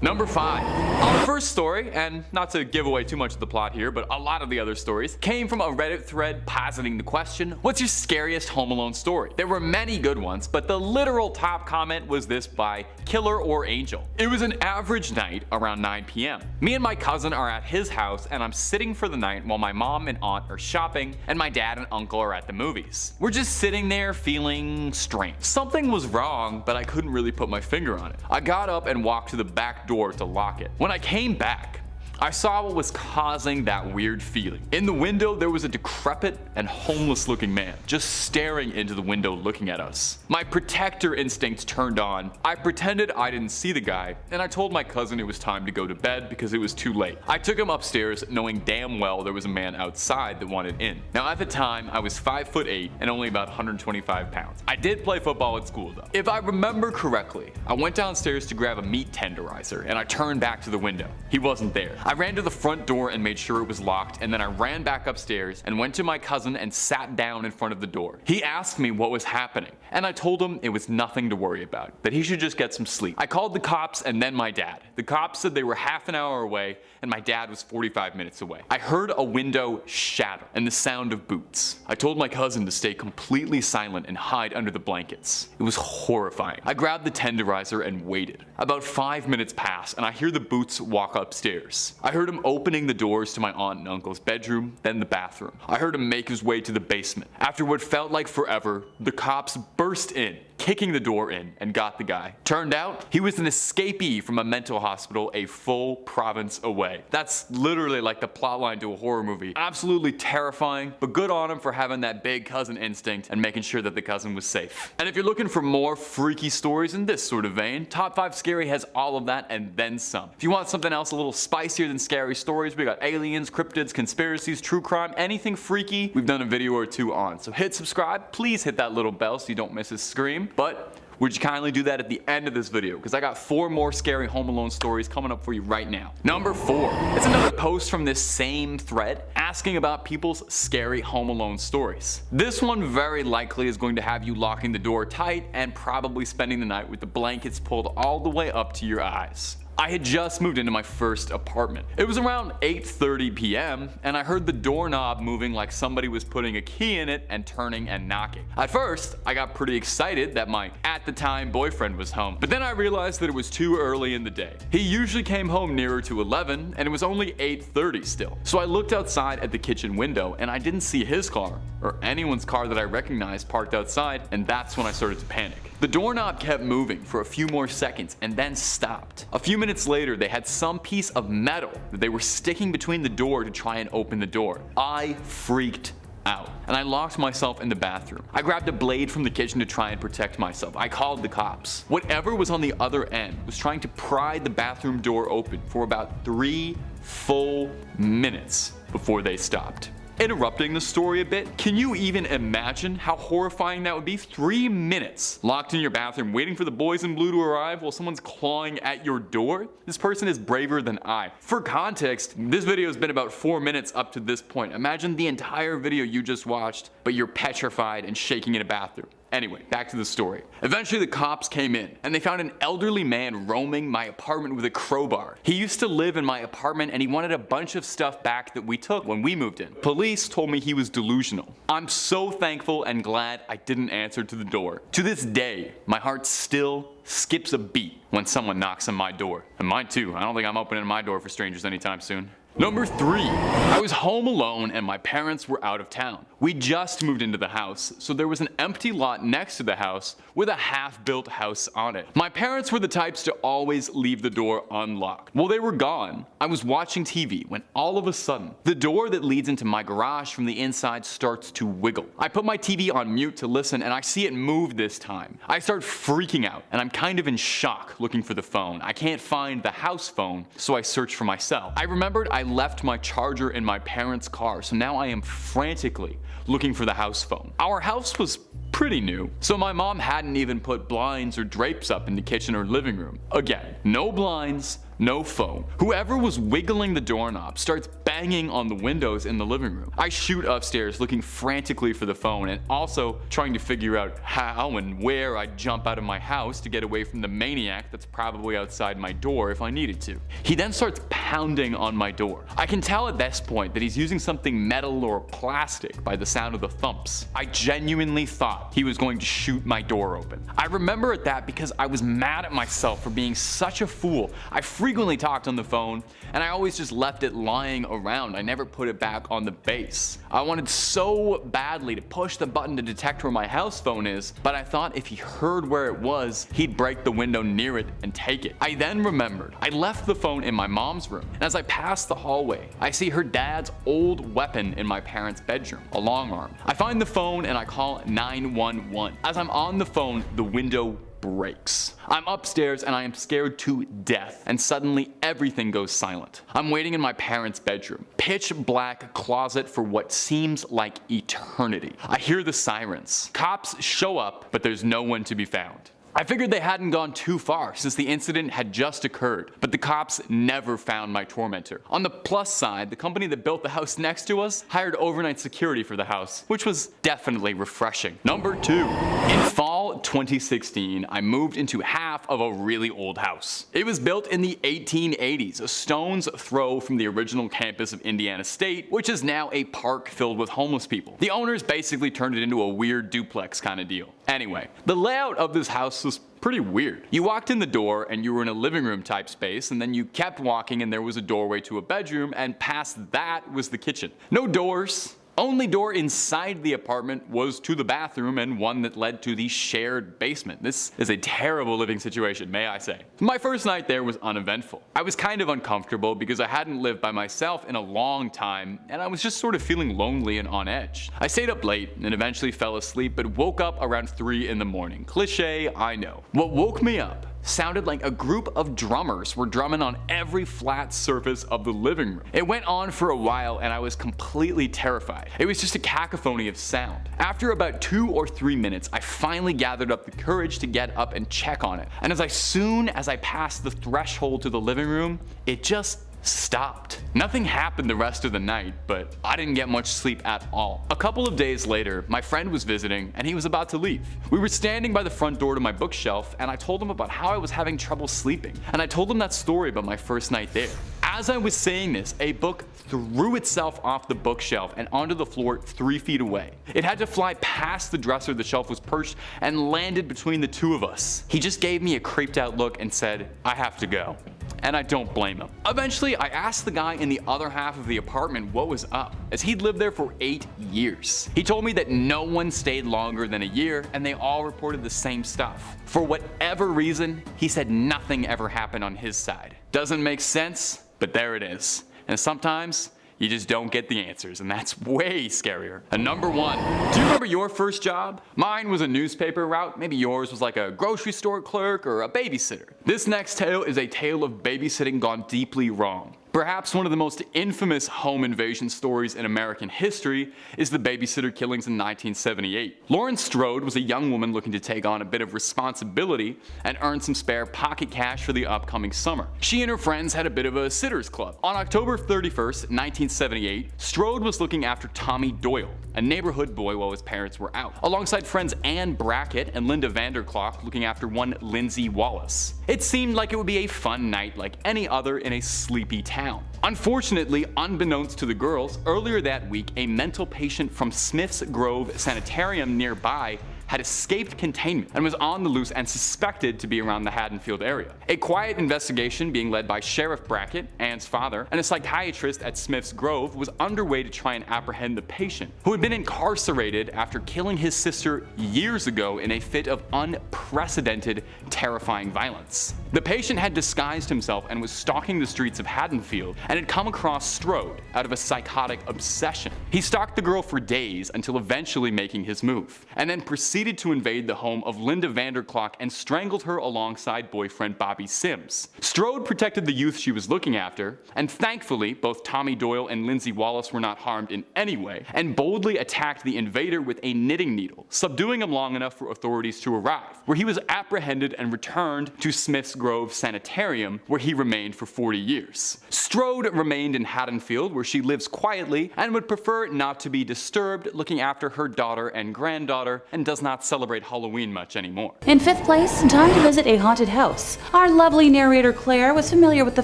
Number 5. Our first story, and not to give away too much of the plot here, but a lot of the other stories, came from a Reddit thread positing the question, what's your scariest Home Alone story? There were many good ones, but the literal top comment was this by Killer or Angel. It was an average night around 9 p.m. Me and my cousin are at his house and I'm sitting for the night while my mom and aunt are shopping and my dad and uncle are at the movies. We're just sitting there feeling strange. Something was wrong, but I couldn't really put my finger on it. I got up and walked to the back door to lock it. When I came back, I saw what was causing that weird feeling. In the window, there was a decrepit and homeless looking man just staring into the window looking at us. My protector instincts turned on. I pretended I didn't see the guy, and I told my cousin it was time to go to bed because it was too late. I took him upstairs knowing damn well there was a man outside that wanted in. Now at the time, I was 5'8" and only about 125 pounds. I did play football at school though. If I remember correctly, I went downstairs to grab a meat tenderizer and I turned back to the window. He wasn't there. I ran to the front door and made sure it was locked, and then I ran back upstairs and went to my cousin and sat down in front of the door. He asked me what was happening, and I told him it was nothing to worry about, that he should just get some sleep. I called the cops and then my dad. The cops said they were half an hour away and my dad was 45 minutes away. I heard a window shatter and the sound of boots. I told my cousin to stay completely silent and hide under the blankets. It was horrifying. I grabbed the tenderizer and waited. About 5 minutes pass and I hear the boots walk upstairs. I heard him opening the doors to my aunt and uncle's bedroom, then the bathroom. I heard him make his way to the basement. After what felt like forever, the cops burst in, kicking the door in, and got the guy. Turned out, he was an escapee from a mental hospital a full province away. That's literally like the plotline to a horror movie. Absolutely terrifying, but good on him for having that big cousin instinct and making sure that the cousin was safe. And if you're looking for more freaky stories in this sort of vein, Top 5 Scary has all of that and then some. If you want something else a little spicier than scary stories, we got aliens, cryptids, conspiracies, true crime, anything freaky, we've done a video or two on. So hit subscribe, please hit that little bell so you don't miss a scream. But would you kindly do that at the end of this video, because I got 4 more scary Home Alone stories coming up for you right now. Number 4. It's another post from this same thread asking about people's scary Home Alone stories. This one very likely is going to have you locking the door tight and probably spending the night with the blankets pulled all the way up to your eyes. I had just moved into my first apartment. It was around 8:30 p.m. and I heard the doorknob moving like somebody was putting a key in it and turning and knocking. At first, I got pretty excited that my at the time boyfriend was home, but then I realized that it was too early in the day. He usually came home nearer to 11 and it was only 8:30 still. So I looked outside at the kitchen window and I didn't see his car or anyone's car that I recognized parked outside, and that's when I started to panic. The doorknob kept moving for a few more seconds and then stopped. A few minutes later, they had some piece of metal that they were sticking between the door to try and open the door. I freaked out, and I locked myself in the bathroom. I grabbed a blade from the kitchen to try and protect myself. I called the cops. Whatever was on the other end was trying to pry the bathroom door open for about 3 full minutes before they stopped. Interrupting the story a bit, can you even imagine how horrifying that would be? 3 minutes locked in your bathroom waiting for the boys in blue to arrive while someone's clawing at your door? This person is braver than I. For context, this video has been about 4 minutes up to this point. Imagine the entire video you just watched, but you're petrified and shaking in a bathroom. Anyway, back to the story. Eventually the cops came in and they found an elderly man roaming my apartment with a crowbar. He used to live in my apartment and he wanted a bunch of stuff back that we took when we moved in. Police told me he was delusional. I'm so thankful and glad I didn't answer to the door. To this day, my heart still skips a beat when someone knocks on my door. And mine too. I don't think I'm opening my door for strangers anytime soon. Number 3. I was home alone and my parents were out of town. We just moved into the house, so there was an empty lot next to the house with a half-built house on it. My parents were the types to always leave the door unlocked. While they were gone, I was watching TV when all of a sudden, the door that leads into my garage from the inside starts to wiggle. I put my TV on mute to listen and I see it move this time. I start freaking out and I'm kind of in shock looking for the phone. I can't find the house phone, so I search for myself. I remembered I left my charger in my parents' car, so now I am frantically looking for the house phone. Our house was pretty new, so my mom hadn't even put blinds or drapes up in the kitchen or living room. Again, no blinds, No phone. Whoever was wiggling the doorknob starts banging on the windows in the living room. I shoot upstairs looking frantically for the phone and also trying to figure out how and where I'd jump out of my house to get away from the maniac that's probably outside my door if I needed to. He then starts pounding on my door. I can tell at this point that he's using something metal or plastic by the sound of the thumps. I genuinely thought he was going to shoot my door open. I remember at that because I was mad at myself for being such a fool. I frequently talked on the phone, and I always just left it lying around. I never put it back on the base. I wanted so badly to push the button to detect where my house phone is, but I thought if he heard where it was, he'd break the window near it and take it. I then remembered I left the phone in my mom's room, and as I passed the hallway, I see her dad's old weapon in my parents' bedroom, a long arm. I find the phone and I call 911. As I'm on the phone, the window breaks. I'm upstairs and I am scared to death, and suddenly everything goes silent. I'm waiting in my parents' bedroom. Pitch black closet for what seems like eternity. I hear the sirens. Cops show up, but there's no one to be found. I figured they hadn't gone too far since the incident had just occurred, but the cops never found my tormentor. On the plus side, the company that built the house next to us hired overnight security for the house, which was definitely refreshing. Number 2. In fall 2016, I moved into half of a really old house. It was built in the 1880s, a stone's throw from the original campus of Indiana State, which is now a park filled with homeless people. The owners basically turned it into a weird duplex kind of deal. Anyway, the layout of this house was pretty weird. You walked in the door and you were in a living room type space, and then you kept walking and there was a doorway to a bedroom, and past that was the kitchen. No doors. Only door inside the apartment was to the bathroom and one that led to the shared basement. This is a terrible living situation, may I say. My first night there was uneventful. I was kind of uncomfortable because I hadn't lived by myself in a long time, and I was just sort of feeling lonely and on edge. I stayed up late and eventually fell asleep, but woke up around 3 in the morning. Cliché, I know. What woke me up sounded like a group of drummers were drumming on every flat surface of the living room. It went on for a while and I was completely terrified. It was just a cacophony of sound. After about 2 or 3 minutes, I finally gathered up the courage to get up and check on it. And soon as I passed the threshold to the living room, it just stopped. Nothing happened the rest of the night, but I didn't get much sleep at all. A couple of days later, my friend was visiting and he was about to leave. We were standing by the front door to my bookshelf, and I told him about how I was having trouble sleeping, and I told him that story about my first night there. As I was saying this, a book threw itself off the bookshelf and onto the floor 3 feet away. It had to fly past the dresser the shelf was perched and landed between the two of us. He just gave me a creeped out look and said, "I have to go." And I don't blame him. Eventually, I asked the guy in the other half of the apartment what was up, as he'd lived there for 8 years. He told me that no one stayed longer than a year, and they all reported the same stuff. For whatever reason, he said nothing ever happened on his side. Doesn't make sense, but there it is. And sometimes, you just don't get the answers, and that's way scarier. And number 1, do you remember your first job? Mine was a newspaper route. Maybe yours was like a grocery store clerk or a babysitter. This next tale is a tale of babysitting gone deeply wrong. Perhaps one of the most infamous home invasion stories in American history is the babysitter killings in 1978. Lauren Strode was a young woman looking to take on a bit of responsibility and earn some spare pocket cash for the upcoming summer. She and her friends had a bit of a sitters club. On October 31st, 1978, Strode was looking after Tommy Doyle, a neighborhood boy while his parents were out, alongside friends Ann Brackett and Linda Vanderklok looking after one Lindsay Wallace. It seemed like it would be a fun night like any other in a sleepy town. Unfortunately, unbeknownst to the girls, earlier that week a mental patient from Smith's Grove Sanitarium nearby had escaped containment and was on the loose and suspected to be around the Haddonfield area. A quiet investigation being led by Sheriff Brackett, Ann's father, and a psychiatrist at Smith's Grove was underway to try and apprehend the patient, who had been incarcerated after killing his sister years ago in a fit of unprecedented, terrifying violence. The patient had disguised himself and was stalking the streets of Haddonfield and had come across Strode out of a psychotic obsession. He stalked the girl for days until eventually making his move, and then proceeded proceeded to invade the home of Linda Vanderklok and strangled her alongside boyfriend Bobby Sims. Strode protected the youth she was looking after, and thankfully both Tommy Doyle and Lindsay Wallace were not harmed in any way, and boldly attacked the invader with a knitting needle, subduing him long enough for authorities to arrive, where he was apprehended and returned to Smith's Grove Sanitarium, where he remained for 40 years. Strode remained in Haddonfield, where she lives quietly and would prefer not to be disturbed looking after her daughter and granddaughter, and does not celebrate Halloween much anymore. In 5th place, time to visit a haunted house. Our lovely narrator Claire was familiar with the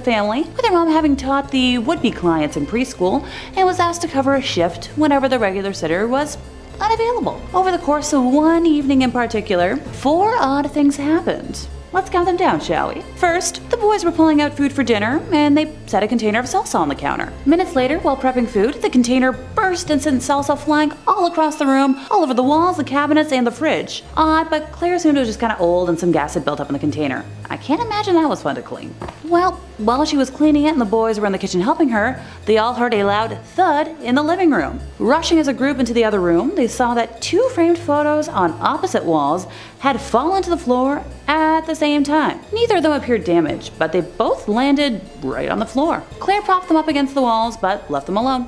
family, with her mom having taught the would-be clients in preschool, and was asked to cover a shift whenever the regular sitter was unavailable. Over the course of one evening in particular, 4 odd things happened. Let's count them down, shall we? First, the boys were pulling out food for dinner, and they set a container of salsa on the counter. Minutes later, while prepping food, the container burst and sent salsa flying all across the room, all over the walls, the cabinets, and the fridge. Odd, but Claire assumed it was just kind of old and some gas had built up in the container. I can't imagine that was fun to clean. Well, while she was cleaning it and the boys were in the kitchen helping her, they all heard a loud thud in the living room. Rushing as a group into the other room, they saw that 2 framed photos on opposite walls had fallen to the floor at the same time. Neither of them appeared damaged, but they both landed right on the floor. Claire propped them up against the walls, but left them alone.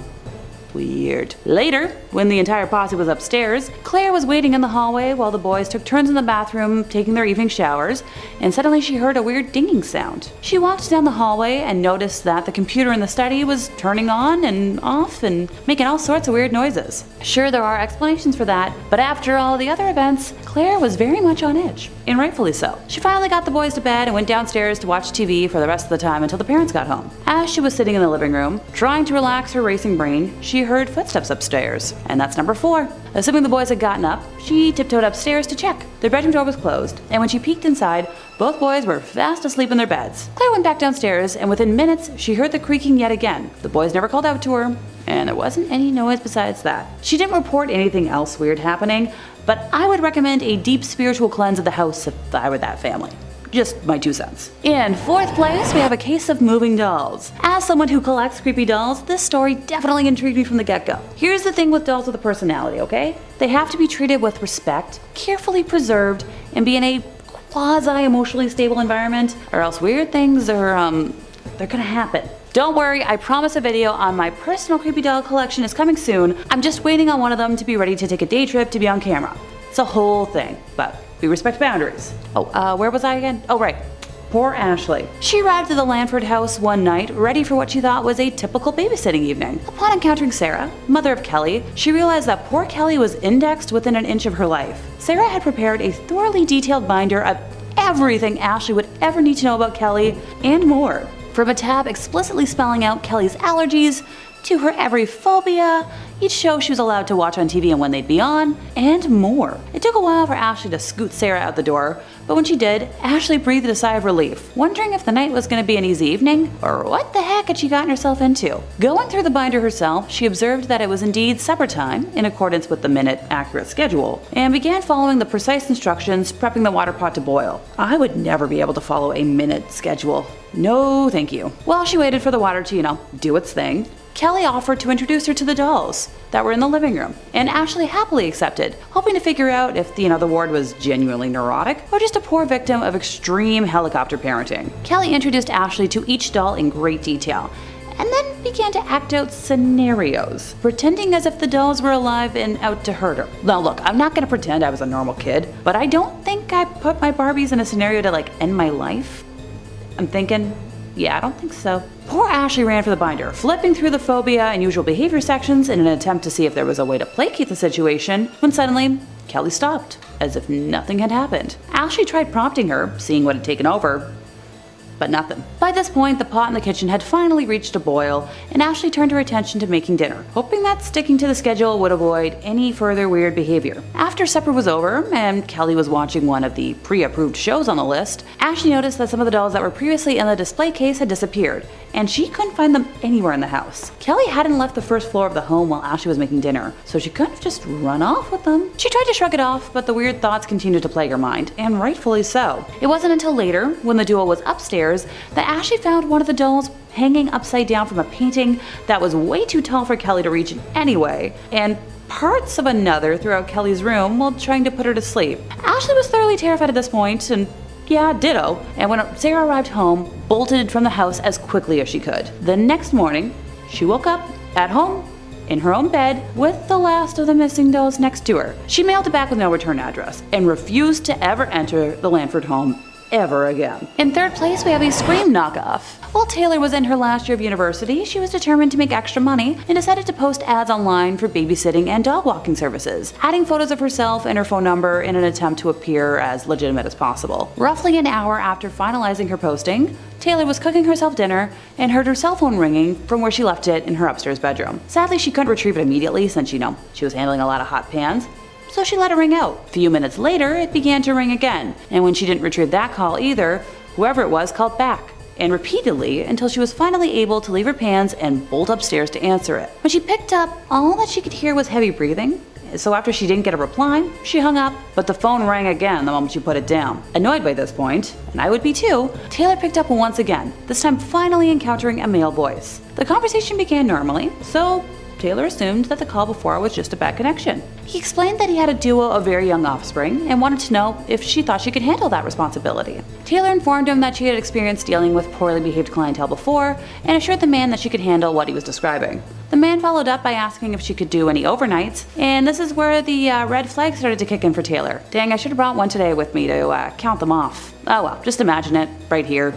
Weird. Later, when the entire posse was upstairs, Claire was waiting in the hallway while the boys took turns in the bathroom taking their evening showers, and suddenly she heard a weird dinging sound. She walked down the hallway and noticed that the computer in the study was turning on and off and making all sorts of weird noises. Sure, there are explanations for that, but after all the other events, Claire was very much on edge, and rightfully so. She finally got the boys to bed and went downstairs to watch TV for the rest of the time until the parents got home. As she was sitting in the living room, trying to relax her racing brain, she heard footsteps upstairs, and that's number 4. Assuming the boys had gotten up, she tiptoed upstairs to check. Their bedroom door was closed, and when she peeked inside, both boys were fast asleep in their beds. Claire went back downstairs, and within minutes, she heard the creaking yet again. The boys never called out to her, and there wasn't any noise besides that. She didn't report anything else weird happening, but I would recommend a deep spiritual cleanse of the house if I were that family. Just my 2 cents. In 4th place, we have a case of moving dolls. As someone who collects creepy dolls, this story definitely intrigued me from the get-go. Here's the thing with dolls with a personality, okay? They have to be treated with respect, carefully preserved, and be in a quasi-emotionally stable environment, or else weird things are, they're gonna happen. Don't worry, I promise a video on my personal creepy doll collection is coming soon. I'm just waiting on one of them to be ready to take a day trip to be on camera. It's a whole thing, but we respect boundaries. Where was I again? Oh, right. Poor Ashley. She arrived at the Lanford house one night, ready for what she thought was a typical babysitting evening. Upon encountering Sarah, mother of Kelly, she realized that poor Kelly was indexed within an inch of her life. Sarah had prepared a thoroughly detailed binder of everything Ashley would ever need to know about Kelly, and more. From a tab explicitly spelling out Kelly's allergies, to her every phobia, each show she was allowed to watch on TV and when they'd be on, and more. It took a while for Ashley to scoot Sarah out the door, but when she did, Ashley breathed a sigh of relief, wondering if the night was going to be an easy evening, or what the heck had she gotten herself into. Going through the binder herself, she observed that it was indeed supper time, in accordance with the minute-accurate schedule, and began following the precise instructions, prepping the water pot to boil. I would never be able to follow a minute schedule. No, thank you. While she waited for the water to, do its thing, Kelly offered to introduce her to the dolls that were in the living room, and Ashley happily accepted, hoping to figure out if the ward was genuinely neurotic or just a poor victim of extreme helicopter parenting. Kelly introduced Ashley to each doll in great detail, and then began to act out scenarios, pretending as if the dolls were alive and out to hurt her. Now look, I'm not gonna pretend I was a normal kid, but I don't think I put my Barbies in a scenario to end my life. I'm thinking, yeah, I don't think so. Poor Ashley ran for the binder, flipping through the phobia and usual behavior sections in an attempt to see if there was a way to placate the situation, when suddenly, Kelly stopped, as if nothing had happened. Ashley tried prompting her, seeing what had taken over, but nothing. By this point, the pot in the kitchen had finally reached a boil, and Ashley turned her attention to making dinner, hoping that sticking to the schedule would avoid any further weird behavior. After supper was over, and Kelly was watching one of the pre-approved shows on the list, Ashley noticed that some of the dolls that were previously in the display case had disappeared, and she couldn't find them anywhere in the house. Kelly hadn't left the first floor of the home while Ashley was making dinner, so she couldn't have just run off with them. She tried to shrug it off, but the weird thoughts continued to plague her mind, and rightfully so. It wasn't until later, when the duo was upstairs, that Ashley found one of the dolls hanging upside down from a painting that was way too tall for Kelly to reach in any way, and parts of another throughout Kelly's room while trying to put her to sleep. Ashley was thoroughly terrified at this point, and yeah, ditto. And when Sarah arrived home, bolted from the house as quickly as she could. The next morning, she woke up at home in her own bed with the last of the missing dolls next to her. She mailed it back with no return address and refused to ever enter the Lanford home ever again. In third place, we have a Scream knockoff. While Taylor was in her last year of university, she was determined to make extra money and decided to post ads online for babysitting and dog walking services, adding photos of herself and her phone number in an attempt to appear as legitimate as possible. Roughly an hour after finalizing her posting, Taylor was cooking herself dinner and heard her cell phone ringing from where she left it in her upstairs bedroom. Sadly, she couldn't retrieve it immediately since, she was handling a lot of hot pans, so she let it ring out. A few minutes later, it began to ring again, and when she didn't retrieve that call either, whoever it was called back, and repeatedly until she was finally able to leave her pans and bolt upstairs to answer it. When she picked up, all that she could hear was heavy breathing, so after she didn't get a reply, she hung up, but the phone rang again the moment she put it down. Annoyed by this point, and I would be too, Taylor picked up once again, this time finally encountering a male voice. The conversation began normally, so Taylor assumed that the call before was just a bad connection. He explained that he had a duo of very young offspring and wanted to know if she thought she could handle that responsibility. Taylor informed him that she had experienced dealing with poorly behaved clientele before and assured the man that she could handle what he was describing. The man followed up by asking if she could do any overnights, and this is where the red flag started to kick in for Taylor. Dang, I should have brought one today with me to count them off. Oh well, just imagine it, right here.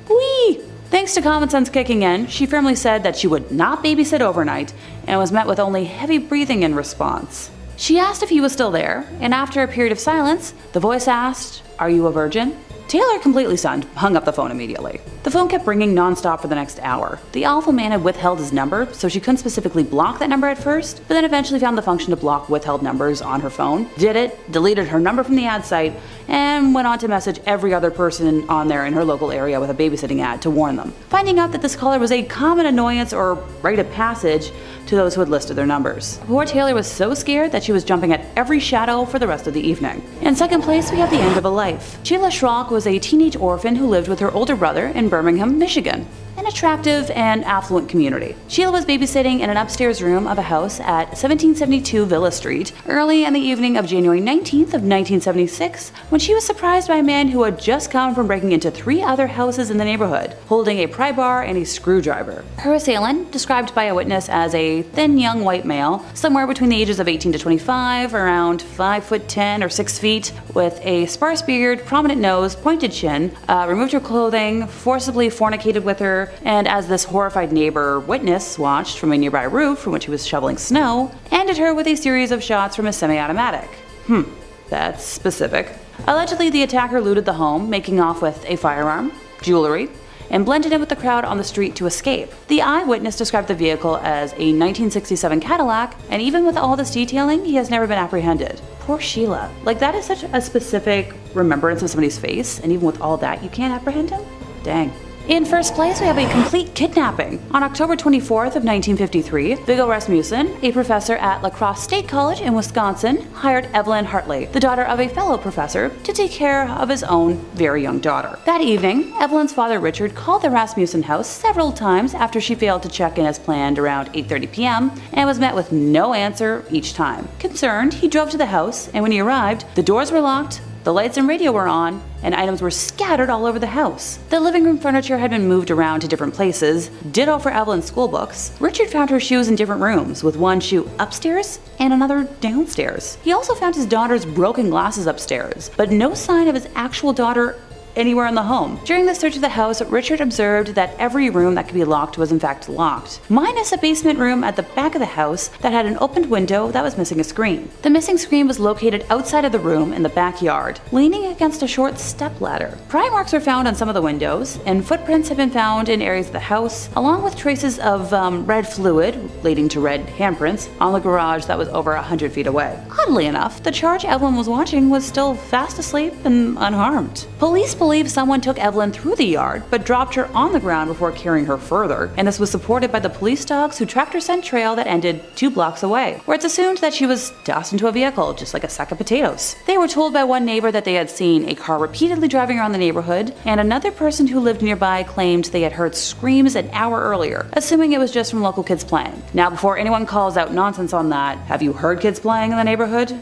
Whee! Thanks to common sense kicking in, she firmly said that she would not babysit overnight and was met with only heavy breathing in response. She asked if he was still there, and after a period of silence, the voice asked, "Are you a virgin?" Taylor, completely stunned, hung up the phone immediately. The phone kept ringing nonstop for the next hour. The awful man had withheld his number, so she couldn't specifically block that number at first, but then eventually found the function to block withheld numbers on her phone, did it, deleted her number from the ad site, and went on to message every other person on there in her local area with a babysitting ad to warn them, finding out that this caller was a common annoyance or rite of passage to those who had listed their numbers. Poor Taylor was so scared that she was jumping at every shadow for the rest of the evening. In second place, we have the end of a life. Sheila Schrock was a teenage orphan who lived with her older brother in Birmingham, Michigan, an attractive and affluent community. Sheila was babysitting in an upstairs room of a house at 1772 Villa Street early in the evening of January 19th of 1976 when she was surprised by a man who had just come from breaking into 3 other houses in the neighborhood, holding a pry bar and a screwdriver. Her assailant, described by a witness as a thin young white male, somewhere between the ages of 18 to 25, around 5'10" or 6 feet, with a sparse beard, prominent nose, pointed chin, removed her clothing, forcibly fornicated with her, and as this horrified neighbor witness watched from a nearby roof from which he was shoveling snow, ended her with a series of shots from a semi-automatic. That's specific. Allegedly, the attacker looted the home, making off with a firearm, jewelry, and blended in with the crowd on the street to escape. The eyewitness described the vehicle as a 1967 Cadillac, and even with all this detailing, he has never been apprehended. Poor Sheila. Like, that is such a specific remembrance of somebody's face, and even with all that, you can't apprehend him? Dang. In first place, we have a complete kidnapping. On October 24th of 1953, Viggo Rasmussen, a professor at La Crosse State College in Wisconsin, hired Evelyn Hartley, the daughter of a fellow professor, to take care of his own very young daughter. That evening, Evelyn's father Richard called the Rasmussen house several times after she failed to check in as planned around 8:30 p.m. and was met with no answer each time. Concerned, he drove to the house, and when he arrived, the doors were locked, the lights and radio were on, and items were scattered all over the house. The living room furniture had been moved around to different places, ditto for Evelyn's school books. Richard found her shoes in different rooms, with one shoe upstairs and another downstairs. He also found his daughter's broken glasses upstairs, but no sign of his actual daughter anywhere in the home. During the search of the house, Richard observed that every room that could be locked was in fact locked, minus a basement room at the back of the house that had an opened window that was missing a screen. The missing screen was located outside of the room in the backyard, leaning against a short step ladder. Pry marks were found on some of the windows, and footprints have been found in areas of the house, along with traces of red fluid, leading to red handprints, on the garage that was over 100 feet away. Oddly enough, the charge Evelyn was watching was still fast asleep and unharmed. Police believe someone took Evelyn through the yard, but dropped her on the ground before carrying her further, and this was supported by the police dogs who tracked her scent trail that ended 2 blocks away, where it's assumed that she was tossed into a vehicle, just like a sack of potatoes. They were told by one neighbor that they had seen a car repeatedly driving around the neighborhood, and another person who lived nearby claimed they had heard screams an hour earlier, assuming it was just from local kids playing. Now, before anyone calls out nonsense on that, have you heard kids playing in the neighborhood?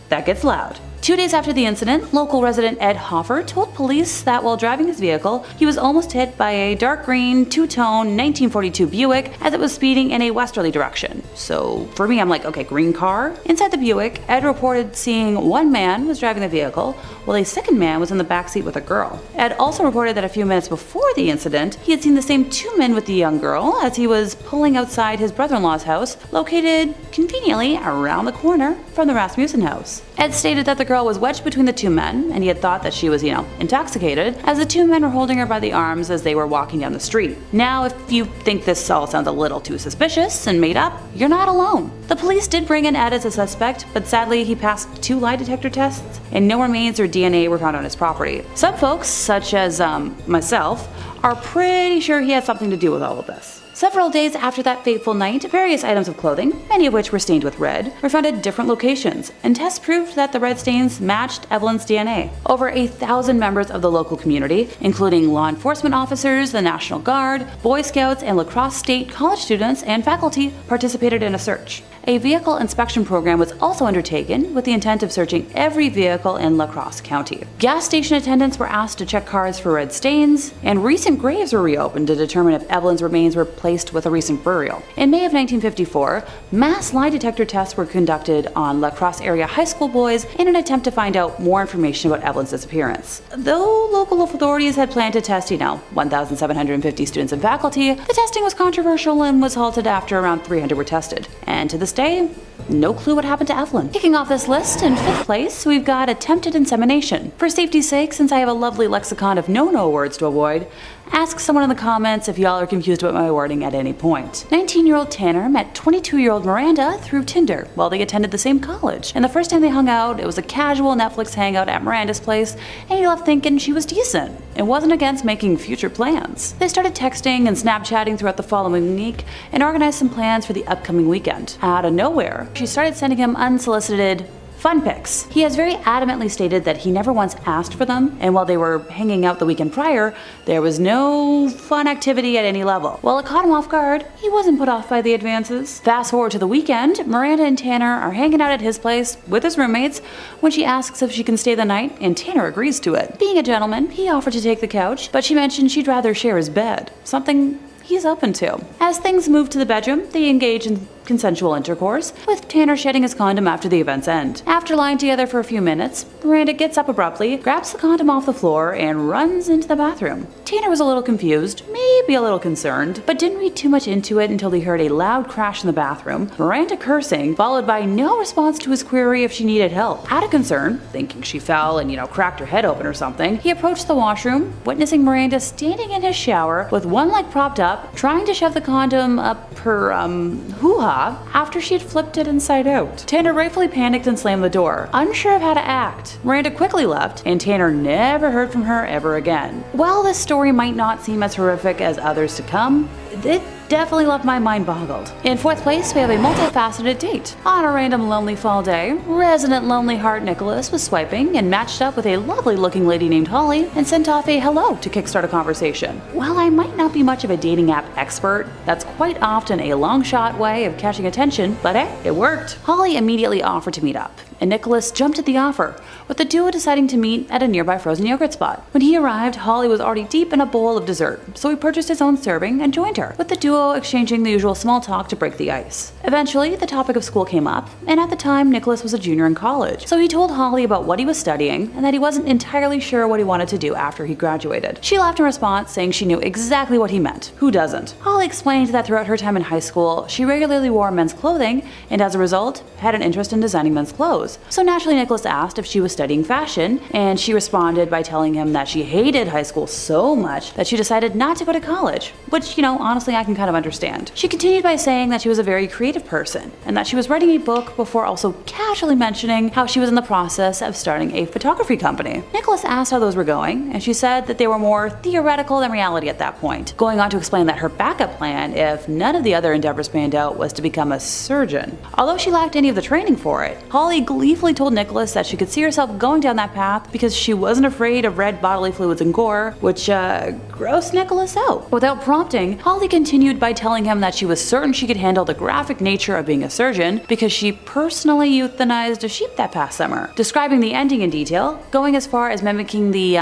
That gets loud. 2 days after the incident, local resident Ed Hoffer told police that while driving his vehicle, he was almost hit by a dark green, two-tone 1942 Buick as it was speeding in a westerly direction. So for me, I'm like, okay, green car? Inside the Buick, Ed reported seeing one man was driving the vehicle, while a second man was in the backseat with a girl. Ed also reported that a few minutes before the incident, he had seen the same 2 men with the young girl as he was pulling outside his brother-in-law's house, located conveniently around the corner from the Rasmussen house. Ed stated that the girl was wedged between the 2 men, and he had thought that she was, intoxicated, as the 2 men were holding her by the arms as they were walking down the street. Now, if you think this all sounds a little too suspicious and made up, you're not alone. The police did bring in Ed as a suspect, but sadly he passed 2 lie detector tests, and no remains or DNA were found on his property. Some folks, such as myself, are pretty sure he had something to do with all of this. Several days after that fateful night, various items of clothing, many of which were stained with red, were found at different locations, and tests proved that the red stains matched Evelyn's DNA. Over 1,000 members of the local community, including law enforcement officers, the National Guard, Boy Scouts, and La Crosse State college students and faculty participated in a search. A vehicle inspection program was also undertaken with the intent of searching every vehicle in La Crosse County. Gas station attendants were asked to check cars for red stains, and recent graves were reopened to determine if Evelyn's remains were placed with a recent burial. In May of 1954, mass lie detector tests were conducted on La Crosse area high school boys in an attempt to find out more information about Evelyn's disappearance. Though local authorities had planned to test, 1,750 students and faculty, the testing was controversial and was halted after around 300 were tested. And to this day, no clue what happened to Evelyn. Kicking off this list, in 5th place, we've got attempted insemination. For safety's sake, since I have a lovely lexicon of no-no words to avoid, ask someone in the comments if y'all are confused about my wording at any point. 19-year-old Tanner met 22-year-old Miranda through Tinder while they attended the same college. And the first time they hung out, it was a casual Netflix hangout at Miranda's place, and he left thinking she was decent and wasn't against making future plans. They started texting and Snapchatting throughout the following week and organized some plans for the upcoming weekend. Out of nowhere, she started sending him unsolicited fun pics. He has very adamantly stated that he never once asked for them, and while they were hanging out the weekend prior, there was no fun activity at any level. While it caught him off guard, he wasn't put off by the advances. Fast forward to the weekend, Miranda and Tanner are hanging out at his place with his roommates when she asks if she can stay the night, and Tanner agrees to it. Being a gentleman, he offered to take the couch, but she mentioned she'd rather share his bed, something he's open to. As things move to the bedroom, they engage in consensual intercourse, with Tanner shedding his condom after the event's end. After lying together for a few minutes, Miranda gets up abruptly, grabs the condom off the floor, and runs into the bathroom. Tanner was a little confused, maybe a little concerned, but didn't read too much into it until he heard a loud crash in the bathroom, Miranda cursing, followed by no response to his query if she needed help. Out of concern, thinking she fell and, cracked her head open or something, he approached the washroom, witnessing Miranda standing in his shower with one leg propped up, trying to shove the condom up her, hoo-ha after she'd flipped it inside out. Tanner rightfully panicked and slammed the door, unsure of how to act. Miranda quickly left, and Tanner never heard from her ever again. While this story might not seem as horrific as others to come, it definitely left my mind boggled. In 4th place, we have a multifaceted date. On a random lonely fall day, resident lonely heart Nicholas was swiping and matched up with a lovely looking lady named Holly and sent off a hello to kickstart a conversation. While I might not be much of a dating app expert, that's quite often a long shot way of catching attention, but hey, it worked. Holly immediately offered to meet up, and Nicholas jumped at the offer, with the duo deciding to meet at a nearby frozen yogurt spot. When he arrived, Holly was already deep in a bowl of dessert, so he purchased his own serving and joined her, with the duo exchanging the usual small talk to break the ice. Eventually, the topic of school came up, and at the time, Nicholas was a junior in college, so he told Holly about what he was studying and that he wasn't entirely sure what he wanted to do after he graduated. She laughed in response, saying she knew exactly what he meant. Who doesn't? Holly explained that throughout her time in high school, she regularly wore men's clothing and as a result, had an interest in designing men's clothes. clothes. So naturally Nicholas asked if she was studying fashion, and she responded by telling him that she hated high school so much that she decided not to go to college, which, honestly I can kind of understand. She continued by saying that she was a very creative person, and that she was writing a book before also casually mentioning how she was in the process of starting a photography company. Nicholas asked how those were going, and she said that they were more theoretical than reality at that point, going on to explain that her backup plan, if none of the other endeavors panned out, was to become a surgeon. Although she lacked any of the training for it, Holly gleefully told Nicholas that she could see herself going down that path because she wasn't afraid of red bodily fluids and gore, which grossed Nicholas out. Without prompting, Holly continued by telling him that she was certain she could handle the graphic nature of being a surgeon because she personally euthanized a sheep that past summer, describing the ending in detail, going as far as mimicking the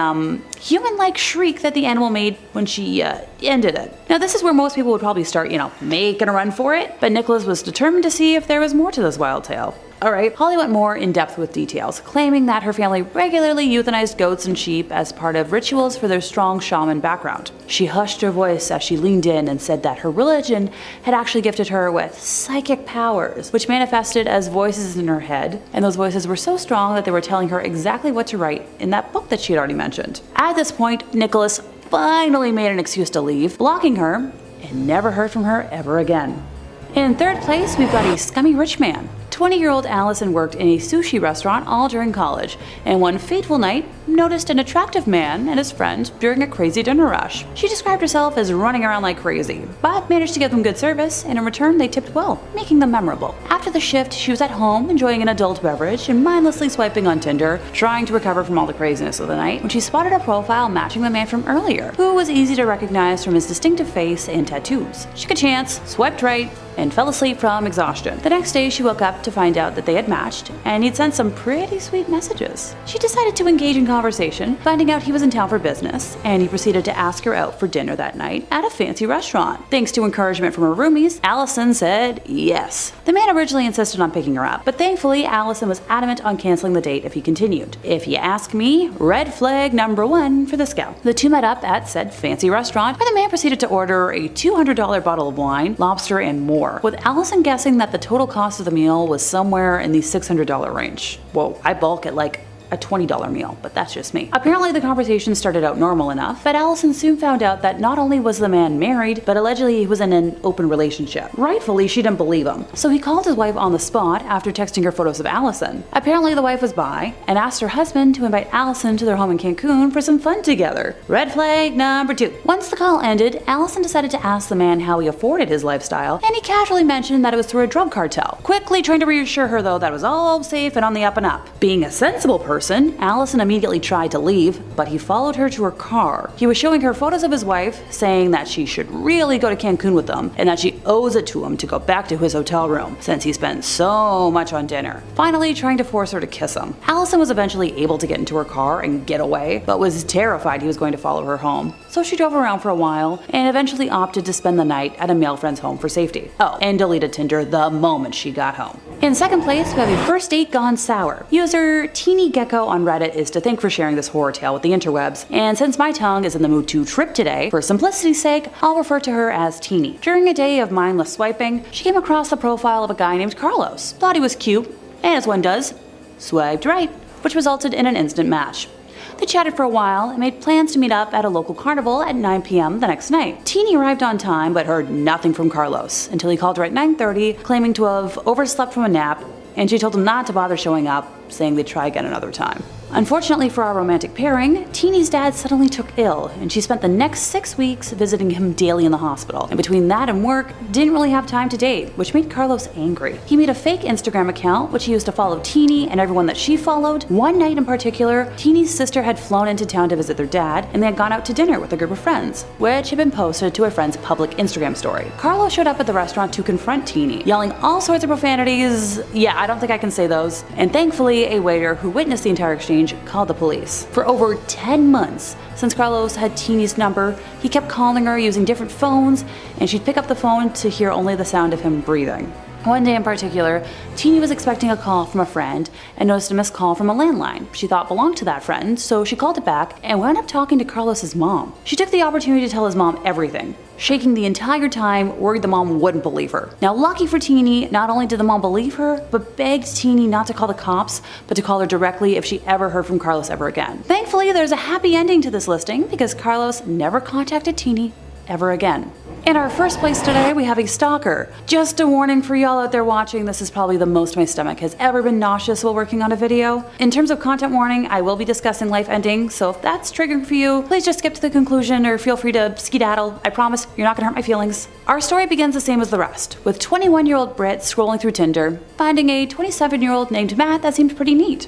human-like shriek that the animal made when she ended it. Now this is where most people would probably start, making a run for it, but Nicholas was determined to see if there was more to this wild tale. Alright, Holly went more in depth with details, claiming that her family regularly euthanized goats and sheep as part of rituals for their strong shaman background. She hushed her voice as she leaned in and said that her religion had actually gifted her with psychic powers, which manifested as voices in her head, and those voices were so strong that they were telling her exactly what to write in that book that she had already mentioned. At this point, Nicholas finally made an excuse to leave, blocking her, and never heard from her ever again. In third place, we've got a scummy rich man. 20-year-old Allison worked in a sushi restaurant all during college, and one fateful night noticed an attractive man and his friend during a crazy dinner rush. She described herself as running around like crazy, but managed to give them good service, and in return they tipped well, making them memorable. After the shift, she was at home enjoying an adult beverage and mindlessly swiping on Tinder, trying to recover from all the craziness of the night, when she spotted a profile matching the man from earlier, who was easy to recognize from his distinctive face and tattoos. She took a chance, swiped right, and fell asleep from exhaustion. The next day, she woke up to find out that they had matched, and he'd sent some pretty sweet messages. She decided to engage in conversation, finding out he was in town for business, and he proceeded to ask her out for dinner that night at a fancy restaurant. Thanks to encouragement from her roomies, Allison said yes. The man originally insisted on picking her up, but thankfully, Allison was adamant on canceling the date if he continued. If you ask me, red flag number 1 for this gal. The two met up at said fancy restaurant, where the man proceeded to order a $200 bottle of wine, lobster, and more, with Allison guessing that the total cost of the meal was somewhere in the $600 range. Whoa, I bulk at like a $20 meal, but that's just me. Apparently the conversation started out normal enough, but Allison soon found out that not only was the man married, but allegedly he was in an open relationship. Rightfully, she didn't believe him, so he called his wife on the spot after texting her photos of Allison. Apparently the wife was bi and asked her husband to invite Allison to their home in Cancun for some fun together. Red flag number 2. Once the call ended, Allison decided to ask the man how he afforded his lifestyle, and he casually mentioned that it was through a drug cartel, quickly trying to reassure her though that it was all safe and on the up and up. Being a sensible person, Allison immediately tried to leave, but he followed her to her car. He was showing her photos of his wife, saying that she should really go to Cancun with them, and that she owes it to him to go back to his hotel room, since he spent so much on dinner. Finally, trying to force her to kiss him. Allison was eventually able to get into her car and get away, but was terrified he was going to follow her home. So she drove around for a while, and eventually opted to spend the night at a male friend's home for safety. Oh, and deleted Tinder the moment she got home. In second place, we have a first date gone sour. User Teeny Gecko on Reddit is to thank for sharing this horror tale with the interwebs, and since my tongue is in the mood to trip today, for simplicity's sake, I'll refer to her as Teeny. During a day of mindless swiping, she came across the profile of a guy named Carlos, thought he was cute, and as one does, swiped right, which resulted in an instant match. They chatted for a while and made plans to meet up at a local carnival at 9 p.m. the next night. Teeny arrived on time but heard nothing from Carlos until he called her at 9:30, claiming to have overslept from a nap, and she told him not to bother showing up, saying they'd try again another time. Unfortunately for our romantic pairing, Teeny's dad suddenly took ill, and she spent the next 6 weeks visiting him daily in the hospital. And between that and work, didn't really have time to date, which made Carlos angry. He made a fake Instagram account, which he used to follow Teeny and everyone that she followed. One night in particular, Teeny's sister had flown into town to visit their dad, and they had gone out to dinner with a group of friends, which had been posted to a friend's public Instagram story. Carlos showed up at the restaurant to confront Teeny, yelling all sorts of profanities. Yeah, I don't think I can say those. And thankfully, a waiter who witnessed the entire exchange called the police. For over 10 months, since Carlos had Teeny's number, he kept calling her using different phones, and she'd pick up the phone to hear only the sound of him breathing. One day in particular, Teeny was expecting a call from a friend and noticed a missed call from a landline she thought belonged to that friend, so she called it back and wound up talking to Carlos's mom. She took the opportunity to tell his mom everything, shaking the entire time, worried the mom wouldn't believe her. Now, lucky for Teeny, not only did the mom believe her, but begged Teeny not to call the cops, but to call her directly if she ever heard from Carlos ever again. Thankfully, there's a happy ending to this listing because Carlos never contacted Teeny ever again. In our first place today, we have a stalker. Just a warning for y'all out there watching, this is probably the most my stomach has ever been nauseous while working on a video. In terms of content warning, I will be discussing life endings, so if that's triggering for you, please just skip to the conclusion or feel free to skedaddle. I promise you're not gonna hurt my feelings. Our story begins the same as the rest, with 21-year-old Britt scrolling through Tinder, finding a 27-year-old named Matt that seemed pretty neat.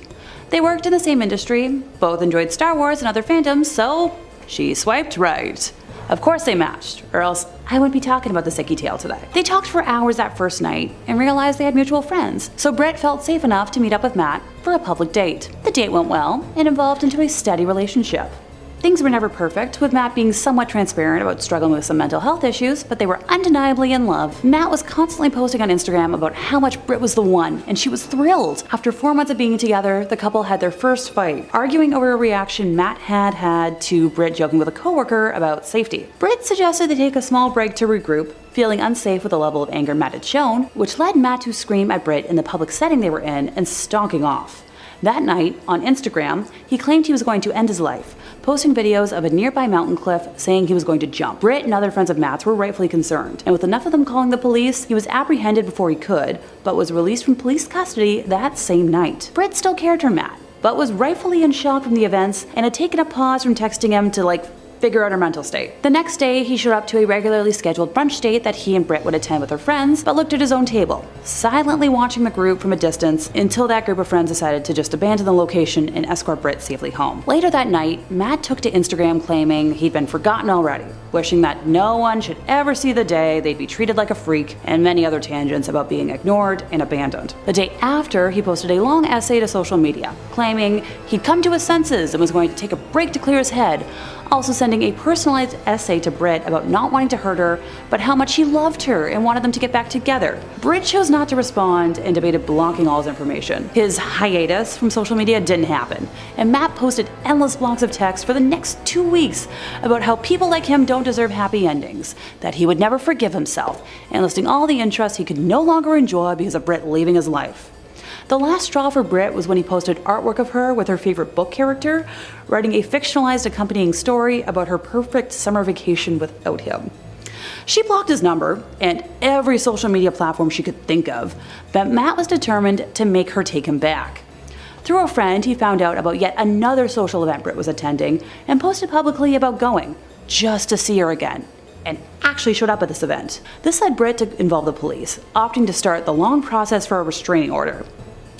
They worked in the same industry, both enjoyed Star Wars and other fandoms, so she swiped right. Of course they matched, or else I wouldn't be talking about the sicky tale today. They talked for hours that first night and realized they had mutual friends, so Britt felt safe enough to meet up with Matt for a public date. The date went well and evolved into a steady relationship. Things were never perfect, with Matt being somewhat transparent about struggling with some mental health issues, but they were undeniably in love. Matt was constantly posting on Instagram about how much Britt was the one, and she was thrilled. After 4 months of being together, the couple had their first fight, arguing over a reaction Matt had to Britt joking with a coworker about safety. Britt suggested they take a small break to regroup, feeling unsafe with the level of anger Matt had shown, which led Matt to scream at Britt in the public setting they were in and stalking off. That night, on Instagram, he claimed he was going to end his life, posting videos of a nearby mountain cliff saying he was going to jump. Britt and other friends of Matt's were rightfully concerned, and with enough of them calling the police, he was apprehended before he could, but was released from police custody that same night. Britt still cared for Matt, but was rightfully in shock from the events and had taken a pause from texting him to figure out her mental state. The next day, he showed up to a regularly scheduled brunch date that he and Britt would attend with her friends, but looked at his own table, silently watching the group from a distance until that group of friends decided to just abandon the location and escort Britt safely home. Later that night, Matt took to Instagram claiming he'd been forgotten already, wishing that no one should ever see the day they'd be treated like a freak, and many other tangents about being ignored and abandoned. The day after, he posted a long essay to social media, claiming he'd come to his senses and was going to take a break to clear his head, also sending a personalized essay to Britt about not wanting to hurt her, but how much he loved her and wanted them to get back together. Britt chose not to respond and debated blocking all his information. His hiatus from social media didn't happen, and Matt posted endless blocks of text for the next 2 weeks about how people like him don't deserve happy endings, that he would never forgive himself, and listing all the interests he could no longer enjoy because of Britt leaving his life. The last straw for Britt was when he posted artwork of her with her favorite book character, writing a fictionalized accompanying story about her perfect summer vacation without him. She blocked his number and every social media platform she could think of, but Matt was determined to make her take him back. Through a friend, he found out about yet another social event Britt was attending and posted publicly about going, just to see her again, and actually showed up at this event. This led Britt to involve the police, opting to start the long process for a restraining order.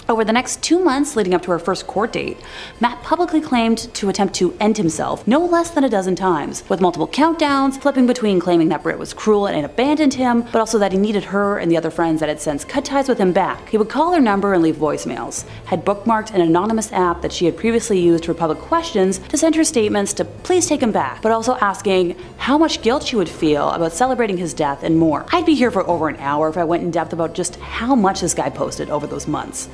Over the next 2 months leading up to her first court date, Matt publicly claimed to attempt to end himself no less than a dozen times, with multiple countdowns, flipping between claiming that Britt was cruel and abandoned him, but also that he needed her and the other friends that had since cut ties with him back. He would call her number and leave voicemails, had bookmarked an anonymous app that she had previously used for public questions to send her statements to please take him back, but also asking how much guilt she would feel about celebrating his death and more. I'd be here for over an hour if I went in depth about just how much this guy posted over those months.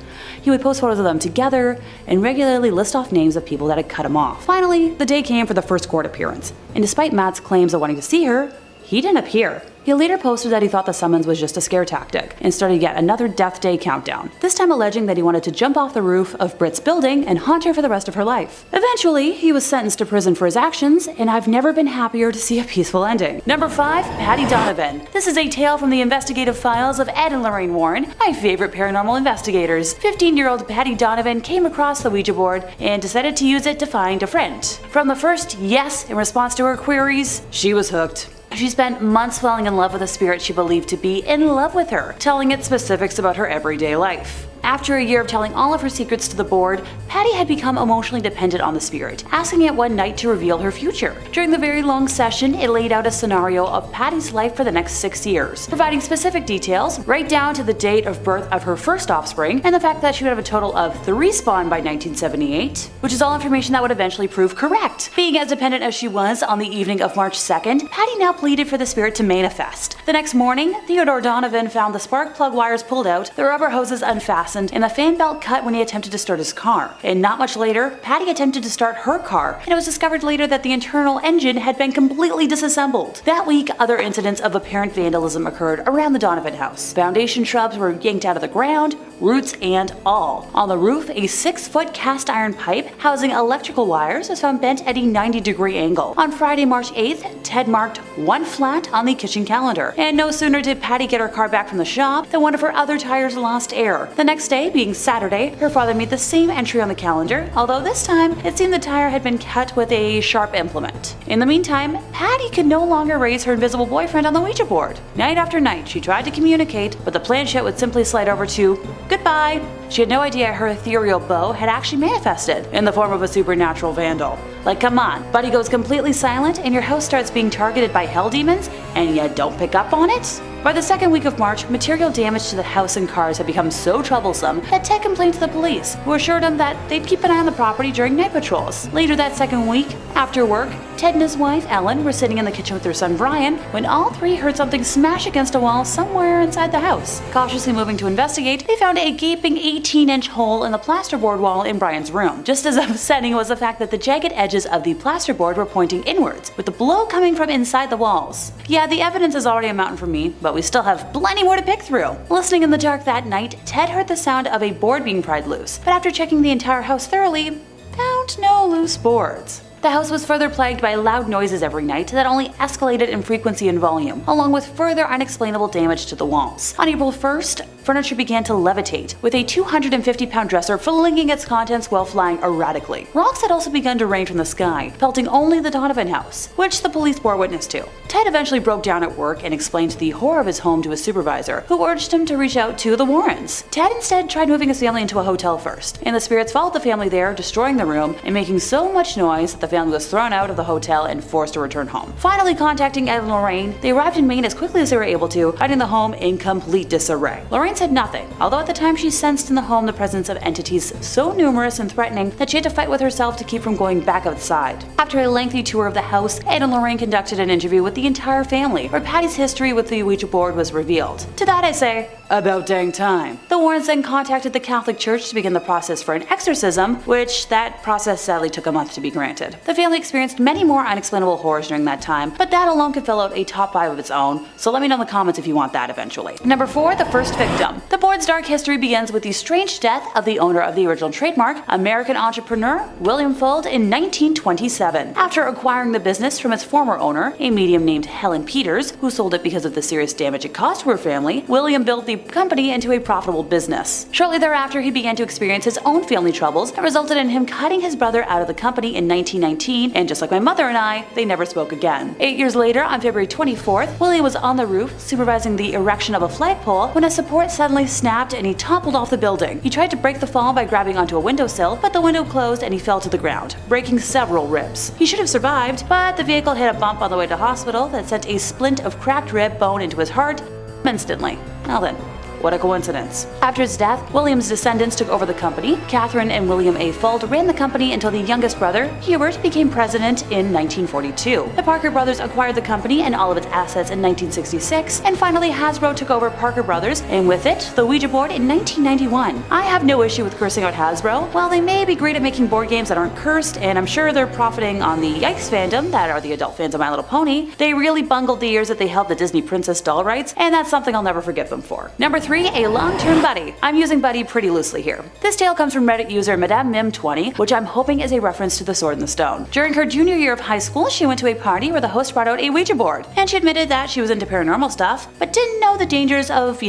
He would post photos of them together and regularly list off names of people that had cut him off. Finally, the day came for the first court appearance, and despite Matt's claims of wanting to see her, he didn't appear. He later posted that he thought the summons was just a scare tactic and started yet another death day countdown, this time alleging that he wanted to jump off the roof of Britt's building and haunt her for the rest of her life. Eventually, he was sentenced to prison for his actions, and I've never been happier to see a peaceful ending. Number 5, Patty Donovan. This is a tale from the investigative files of Ed and Lorraine Warren, my favorite paranormal investigators. 15-year-old Patty Donovan came across the Ouija board and decided to use it to find a friend. From the first yes in response to her queries, she was hooked. She spent months falling in love with a spirit she believed to be in love with her, telling it specifics about her everyday life. After a year of telling all of her secrets to the board, Patty had become emotionally dependent on the spirit, asking it one night to reveal her future. During the very long session, it laid out a scenario of Patty's life for the next 6 years, providing specific details, right down to the date of birth of her first offspring, and the fact that she would have a total of 3 spawn by 1978, which is all information that would eventually prove correct. Being as dependent as she was, on the evening of March 2nd, Patty now pleaded for the spirit to manifest. The next morning, Theodore Donovan found the spark plug wires pulled out, the rubber hoses unfastened, and the fan belt cut when he attempted to start his car. And not much later, Patty attempted to start her car, and it was discovered later that the internal engine had been completely disassembled. That week, other incidents of apparent vandalism occurred around the Donovan house. Foundation shrubs were yanked out of the ground, roots and all. On the roof, a 6-foot cast iron pipe housing electrical wires was found bent at a 90-degree angle. On Friday, March 8th, Ted marked 1 flat on the kitchen calendar. And no sooner did Patty get her car back from the shop than one of her other tires lost air. The next day, being Saturday, her father made the same entry on the calendar, although this time it seemed the tire had been cut with a sharp implement. In the meantime, Patty could no longer raise her invisible boyfriend on the Ouija board. Night after night, she tried to communicate, but the planchette would simply slide over to goodbye. She had no idea her ethereal beau had actually manifested in the form of a supernatural vandal. Like, come on, Buddy goes completely silent and your house starts being targeted by hell demons and you don't pick up on it? By the second week of March, material damage to the house and cars had become so troublesome that Ted complained to the police, who assured him that they'd keep an eye on the property during night patrols. Later that second week, after work, Ted and his wife, Ellen, were sitting in the kitchen with their son Brian when all three heard something smash against a wall somewhere inside the house. Cautiously moving to investigate, they found a gaping 18-inch hole in the plasterboard wall in Brian's room. Just as upsetting was the fact that the jagged edges of the plasterboard were pointing inwards, with the blow coming from inside the walls. Yeah, the evidence is already a mountain for me, but we still have plenty more to pick through. Listening in the dark that night, Ted heard the sound of a board being pried loose, but after checking the entire house thoroughly, found no loose boards. The house was further plagued by loud noises every night that only escalated in frequency and volume, along with further unexplainable damage to the walls. On April 1st, furniture began to levitate, with a 250-pound dresser flinging its contents while flying erratically. Rocks had also begun to rain from the sky, pelting only the Donovan house, which the police bore witness to. Ted eventually broke down at work and explained the horror of his home to his supervisor, who urged him to reach out to the Warrens. Ted instead tried moving his family into a hotel first, and the spirits followed the family there, destroying the room and making so much noise that the family was thrown out of the hotel and forced to return home. Finally contacting Ed and Lorraine, they arrived in Maine as quickly as they were able to, finding the home in complete disarray. Lorraine said nothing, although at the time she sensed in the home the presence of entities so numerous and threatening that she had to fight with herself to keep from going back outside. After a lengthy tour of the house, Ed and Lorraine conducted an interview with the entire family, where Patty's history with the Ouija board was revealed. To that I say, about dang time. The Warrens then contacted the Catholic Church to begin the process for an exorcism, which that process sadly took a month to be granted. The family experienced many more unexplainable horrors during that time, but that alone could fill out a top 5 of its own, so let me know in the comments if you want that eventually. Number 4, the first victim. The board's dark history begins with the strange death of the owner of the original trademark, American entrepreneur William Fuld, in 1927. After acquiring the business from its former owner, a medium named Helen Peters, who sold it because of the serious damage it caused to her family, William built the company into a profitable business. Shortly thereafter, he began to experience his own family troubles that resulted in him cutting his brother out of the company in 1919, and just like my mother and I, they never spoke again. 8 years later, on February 24th, William was on the roof supervising the erection of a flagpole when a support suddenly snapped and he toppled off the building. He tried to break the fall by grabbing onto a windowsill, but the window closed and he fell to the ground, breaking several ribs. He should have survived, but the vehicle hit a bump on the way to hospital that sent a splint of cracked rib bone into his heart instantly. Well then, what a coincidence. After his death, William's descendants took over the company. Catherine and William A. Fuld ran the company until the youngest brother, Hubert, became president in 1942. The Parker brothers acquired the company and all of its assets in 1966, and finally Hasbro took over Parker Brothers, and with it, the Ouija board in 1991. I have no issue with cursing out Hasbro. While they may be great at making board games that aren't cursed, and I'm sure they're profiting on the Yikes fandom that are the adult fans of My Little Pony, they really bungled the years that they held the Disney Princess doll rights, and that's something I'll never forgive them for. Number 3, a long-term buddy. I'm using buddy pretty loosely here. This tale comes from Reddit user Madame Mim20, which I'm hoping is a reference to The Sword and the Stone. During her junior year of high school, she went to a party where the host brought out a Ouija board, and she admitted that she was into paranormal stuff, but didn't know the dangers of,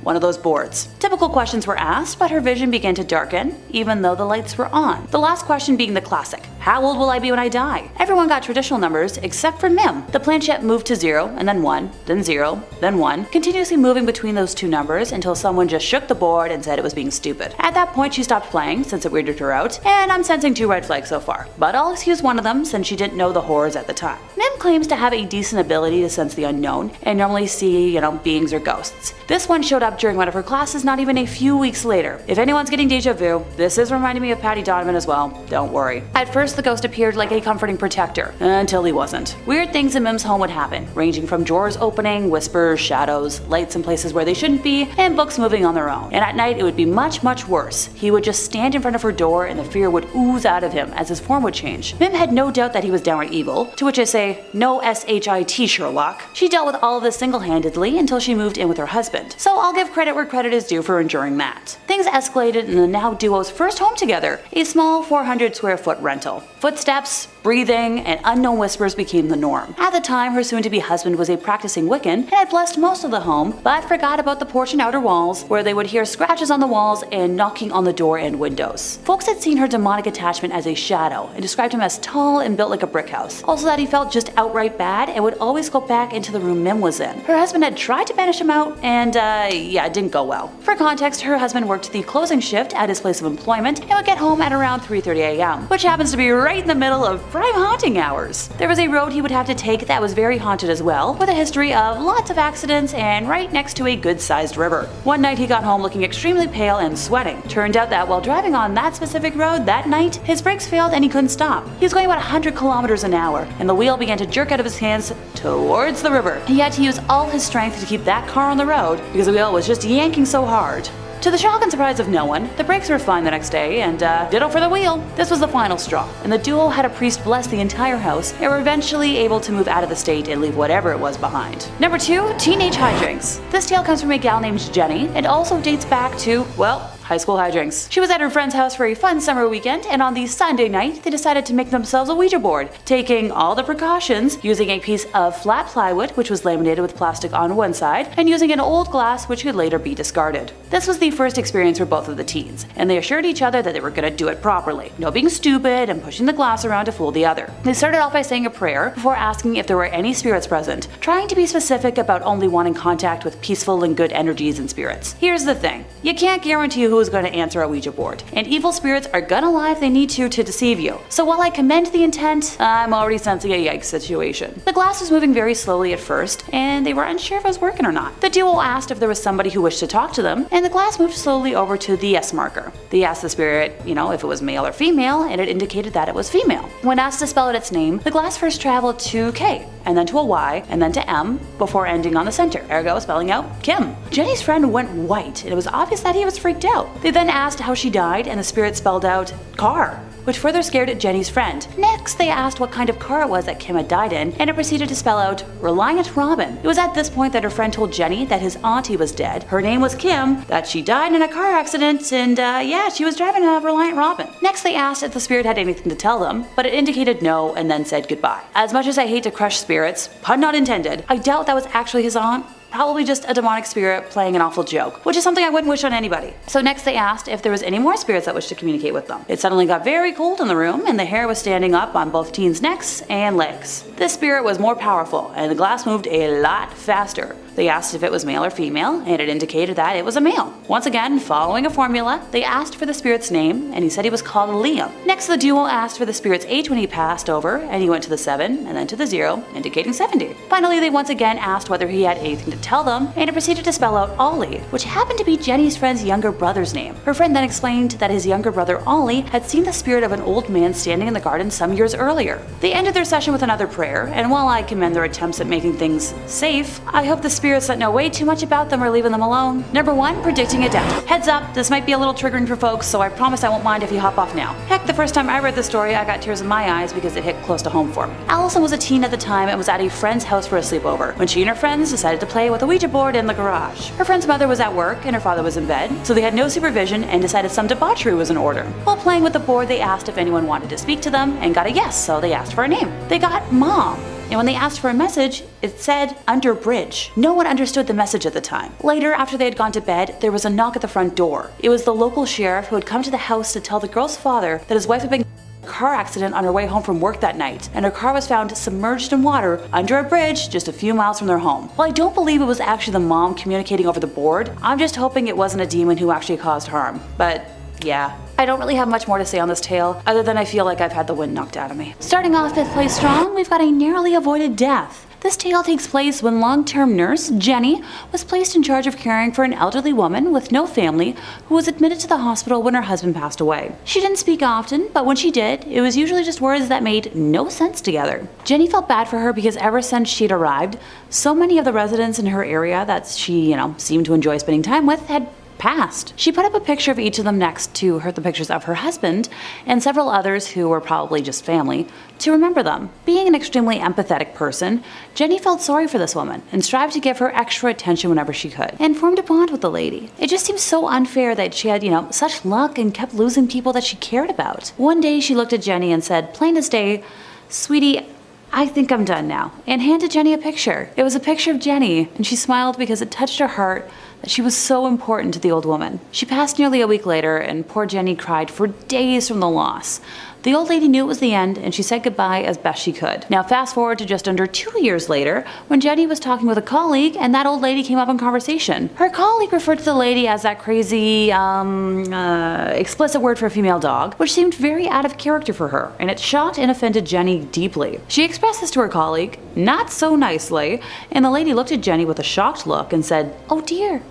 one of those boards. Typical questions were asked, but her vision began to darken, even though the lights were on. The last question being the classic, How old will I be when I die? Everyone got traditional numbers except for Mim. The planchette moved to 0 and then 1, then 0, then 1, continuously moving between those two numbers until someone just shook the board and said it was being stupid. At that point she stopped playing since it weirded her out, and I'm sensing 2 red flags so far. But I'll excuse one of them since she didn't know the horrors at the time. Mim claims to have a decent ability to sense the unknown and normally see, beings or ghosts. This one showed up during one of her classes not even a few weeks later. If anyone's getting deja vu, this is reminding me of Patty Donovan as well, don't worry. At first the ghost appeared like a comforting protector, until he wasn't. Weird things in Mim's home would happen, ranging from drawers opening, whispers, shadows, lights in places where they shouldn't be, and books moving on their own. And at night it would be much, much worse. He would just stand in front of her door and the fear would ooze out of him as his form would change. Mim had no doubt that he was downright evil, to which I say, no S-H-I-T Sherlock. She dealt with all of this single-handedly until she moved in with her husband, so I'll give credit where credit is due for enduring that. Things escalated in the now duo's first home together, a small 400 square foot rental. Footsteps, breathing, and unknown whispers became the norm. At the time, her soon-to-be husband was a practicing Wiccan and had blessed most of the home, but forgot about the porch and outer walls, where they would hear scratches on the walls and knocking on the door and windows. Folks had seen her demonic attachment as a shadow and described him as tall and built like a brick house. Also that he felt just outright bad and would always go back into the room Mim was in. Her husband had tried to banish him out, and it didn't go well. For context, her husband worked the closing shift at his place of employment and would get home at around 3:30 a.m., which happens to be right in the middle of prime haunting hours. There was a road he would have to take that was very haunted as well, with a history of lots of accidents and right next to a good-sized river. One night he got home looking extremely pale and sweating. Turned out that while driving on that specific road that night, his brakes failed and he couldn't stop. He was going about 100 kilometers an hour, and the wheel began to jerk out of his hands towards the river. He had to use all his strength to keep that car on the road because the wheel was just yanking so hard. To the shock and surprise of no one, the brakes were fine the next day, and ditto for the wheel. This was the final straw, and the duo had a priest bless the entire house and were eventually able to move out of the state and leave whatever it was behind. Number 2, teenage hijinks. This tale comes from a gal named Jenny and also dates back to, high school hijinks. She was at her friend's house for a fun summer weekend, and on the Sunday night, they decided to make themselves a Ouija board, taking all the precautions, using a piece of flat plywood, which was laminated with plastic on one side, and using an old glass which could later be discarded. This was the first experience for both of the teens, and they assured each other that they were going to do it properly. No being stupid and pushing the glass around to fool the other. They started off by saying a prayer before asking if there were any spirits present, trying to be specific about only wanting contact with peaceful and good energies and spirits. Here's the thing, you can't guarantee who is going to answer a Ouija board, and evil spirits are gonna lie if they need to deceive you. So while I commend the intent, I'm already sensing a yikes situation. The glass was moving very slowly at first, and they were unsure if it was working or not. The duo asked if there was somebody who wished to talk to them, and the glass moved slowly over to the yes marker. They asked the spirit, if it was male or female, and it indicated that it was female. When asked to spell out its name, the glass first traveled to K, and then to a Y, and then to M, before ending on the center, ergo spelling out Kim. Jenny's friend went white, and it was obvious that he was freaked out. They then asked how she died, and the spirit spelled out car, which further scared Jenny's friend. Next, they asked what kind of car it was that Kim had died in, and it proceeded to spell out Reliant Robin. It was at this point that her friend told Jenny that his auntie was dead, her name was Kim, that she died in a car accident, and she was driving a Reliant Robin. Next, they asked if the spirit had anything to tell them, but it indicated no and then said goodbye. As much as I hate to crush spirits, pun not intended, I doubt that was actually his aunt. Probably just a demonic spirit playing an awful joke, which is something I wouldn't wish on anybody. So next they asked if there was any more spirits that wished to communicate with them. It suddenly got very cold in the room, and the hair was standing up on both teens' necks and legs. This spirit was more powerful, and the glass moved a lot faster. They asked if it was male or female, and it indicated that it was a male. Once again, following a formula, they asked for the spirit's name, and he said he was called Liam. Next, the duo asked for the spirit's age when he passed over, and he went to the 7 and then to the 0, indicating 70. Finally, they once again asked whether he had anything to tell them, and it proceeded to spell out Ollie, which happened to be Jenny's friend's younger brother's name. Her friend then explained that his younger brother Ollie had seen the spirit of an old man standing in the garden some years earlier. They ended their session with another prayer, and while I commend their attempts at making things safe, I hope the spirits that know way too much about them are leaving them alone. Number 1, predicting a death. Heads up, this might be a little triggering for folks, so I promise I won't mind if you hop off now. Heck, the first time I read the story, I got tears in my eyes because it hit close to home for me. Allison was a teen at the time and was at a friend's house for a sleepover when she and her friends decided to play with a Ouija board in the garage. Her friend's mother was at work and her father was in bed, so they had no supervision and decided some debauchery was in order. While playing with the board, they asked if anyone wanted to speak to them and got a yes, so they asked for a name. They got Mom. And when they asked for a message, it said under bridge. No one understood the message at the time. Later, after they had gone to bed, there was a knock at the front door. It was the local sheriff who had come to the house to tell the girl's father that his wife had been car accident on her way home from work that night, and her car was found submerged in water under a bridge just a few miles from their home. While I don't believe it was actually the mom communicating over the board, I'm just hoping it wasn't a demon who actually caused harm. But yeah. I don't really have much more to say on this tale, other than I feel like I've had the wind knocked out of me. Starting off 5th place strong, we've got a narrowly avoided death. This tale takes place when long-term nurse Jenny was placed in charge of caring for an elderly woman with no family who was admitted to the hospital when her husband passed away. She didn't speak often, but when she did, it was usually just words that made no sense together. Jenny felt bad for her because ever since she'd arrived, so many of the residents in her area that she, seemed to enjoy spending time with had passed. She put up a picture of each of them next to the pictures of her husband and several others who were probably just family to remember them. Being an extremely empathetic person, Jenny felt sorry for this woman and strived to give her extra attention whenever she could, and formed a bond with the lady. It just seems so unfair that she had, such luck and kept losing people that she cared about. One day she looked at Jenny and said, plain as day, "Sweetie, I think I'm done now," and handed Jenny a picture. It was a picture of Jenny, and she smiled because it touched her heart that she was so important to the old woman. She passed nearly a week later, and poor Jenny cried for days from the loss. The old lady knew it was the end, and she said goodbye as best she could. Now fast forward to just under 2 years later, when Jenny was talking with a colleague, and that old lady came up in conversation. Her colleague referred to the lady as that crazy, explicit word for a female dog, which seemed very out of character for her, and it shocked and offended Jenny deeply. She expressed this to her colleague, not so nicely, and the lady looked at Jenny with a shocked look and said, "Oh dear,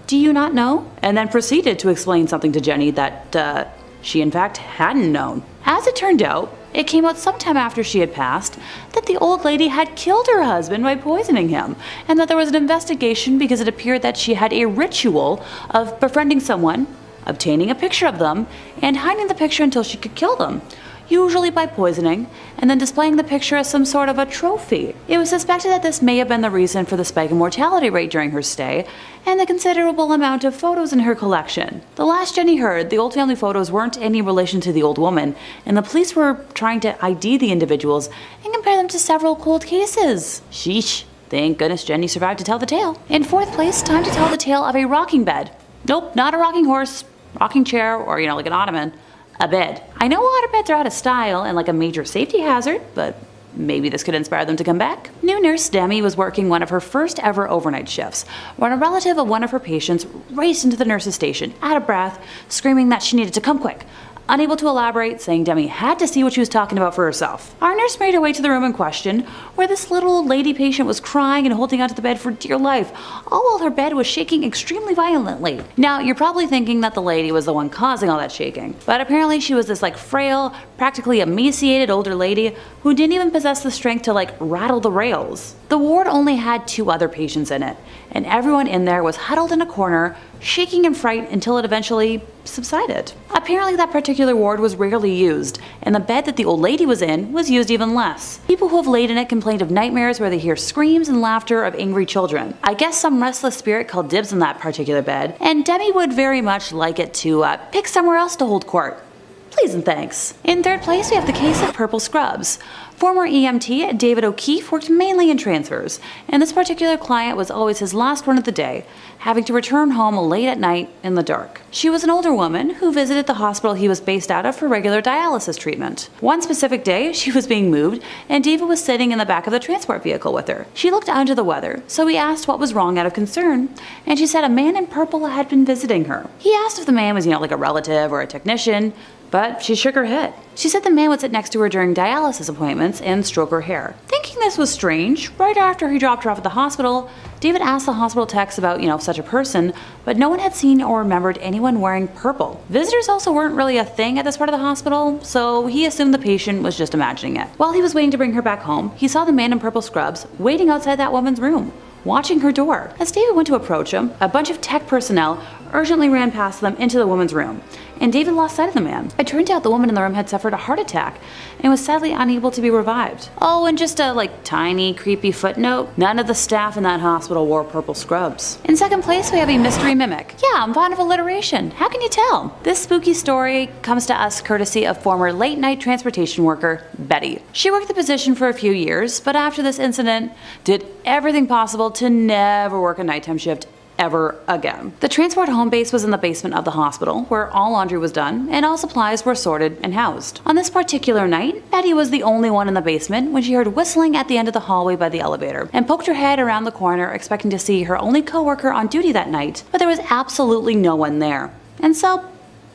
do you not know?" And then proceeded to explain something to Jenny that, she in fact hadn't known. As it turned out, it came out sometime after she had passed that the old lady had killed her husband by poisoning him, and that there was an investigation because it appeared that she had a ritual of befriending someone, obtaining a picture of them, and hiding the picture until she could kill them, usually by poisoning, and then displaying the picture as some sort of a trophy. It was suspected that this may have been the reason for the spike in mortality rate during her stay, and the considerable amount of photos in her collection. The last Jenny heard, the old family photos weren't any relation to the old woman, and the police were trying to ID the individuals and compare them to several cold cases. Sheesh. Thank goodness Jenny survived to tell the tale. In 4th place, time to tell the tale of a rocking bed. Nope, not a rocking horse, rocking chair, or like an ottoman. A bed. I know water beds are out of style and like a major safety hazard, but maybe this could inspire them to come back. New nurse Demi was working one of her first ever overnight shifts when a relative of one of her patients raced into the nurse's station, out of breath, screaming that she needed to come quick. Unable to elaborate, saying Demi had to see what she was talking about for herself. Our nurse made her way to the room in question, where this little old lady patient was crying and holding onto the bed for dear life, all while her bed was shaking extremely violently. Now, you're probably thinking that the lady was the one causing all that shaking, but apparently she was this frail, practically emaciated older lady who didn't even possess the strength to rattle the rails. The ward only had 2 other patients in it, and everyone in there was huddled in a corner, shaking in fright until it eventually subsided. Apparently that particular ward was rarely used, and the bed that the old lady was in was used even less. People who have laid in it complained of nightmares where they hear screams and laughter of angry children. I guess some restless spirit called dibs on that particular bed, and Demi would very much like it to pick somewhere else to hold court. Please and thanks. In 3rd place, we have the case of purple scrubs. Former EMT David O'Keefe worked mainly in transfers, and this particular client was always his last one of the day, having to return home late at night in the dark. She was an older woman who visited the hospital he was based out of for regular dialysis treatment. One specific day, she was being moved, and David was sitting in the back of the transport vehicle with her. She looked under the weather, so he asked what was wrong out of concern, and she said a man in purple had been visiting her. He asked if the man was, like a relative or a technician, but she shook her head. She said the man would sit next to her during dialysis appointments and stroke her hair. Thinking this was strange, right after he dropped her off at the hospital, David asked the hospital techs about, such a person, but no one had seen or remembered anyone wearing purple. Visitors also weren't really a thing at this part of the hospital, so he assumed the patient was just imagining it. While he was waiting to bring her back home, he saw the man in purple scrubs waiting outside that woman's room, watching her door. As David went to approach him, a bunch of tech personnel urgently ran past them into the woman's room, and David lost sight of the man. It turned out the woman in the room had suffered a heart attack and was sadly unable to be revived. Oh, and just a tiny creepy footnote, none of the staff in that hospital wore purple scrubs. In 2nd place, we have a mystery mimic. Yeah, I'm fond of alliteration. How can you tell? This spooky story comes to us courtesy of former late-night transportation worker Betty. She worked the position for a few years, but after this incident, did everything possible to never work a nighttime shift ever again. The transport home base was in the basement of the hospital, where all laundry was done and all supplies were sorted and housed. On this particular night, Betty was the only one in the basement when she heard whistling at the end of the hallway by the elevator and poked her head around the corner expecting to see her only coworker on duty that night, but there was absolutely no one there. And so,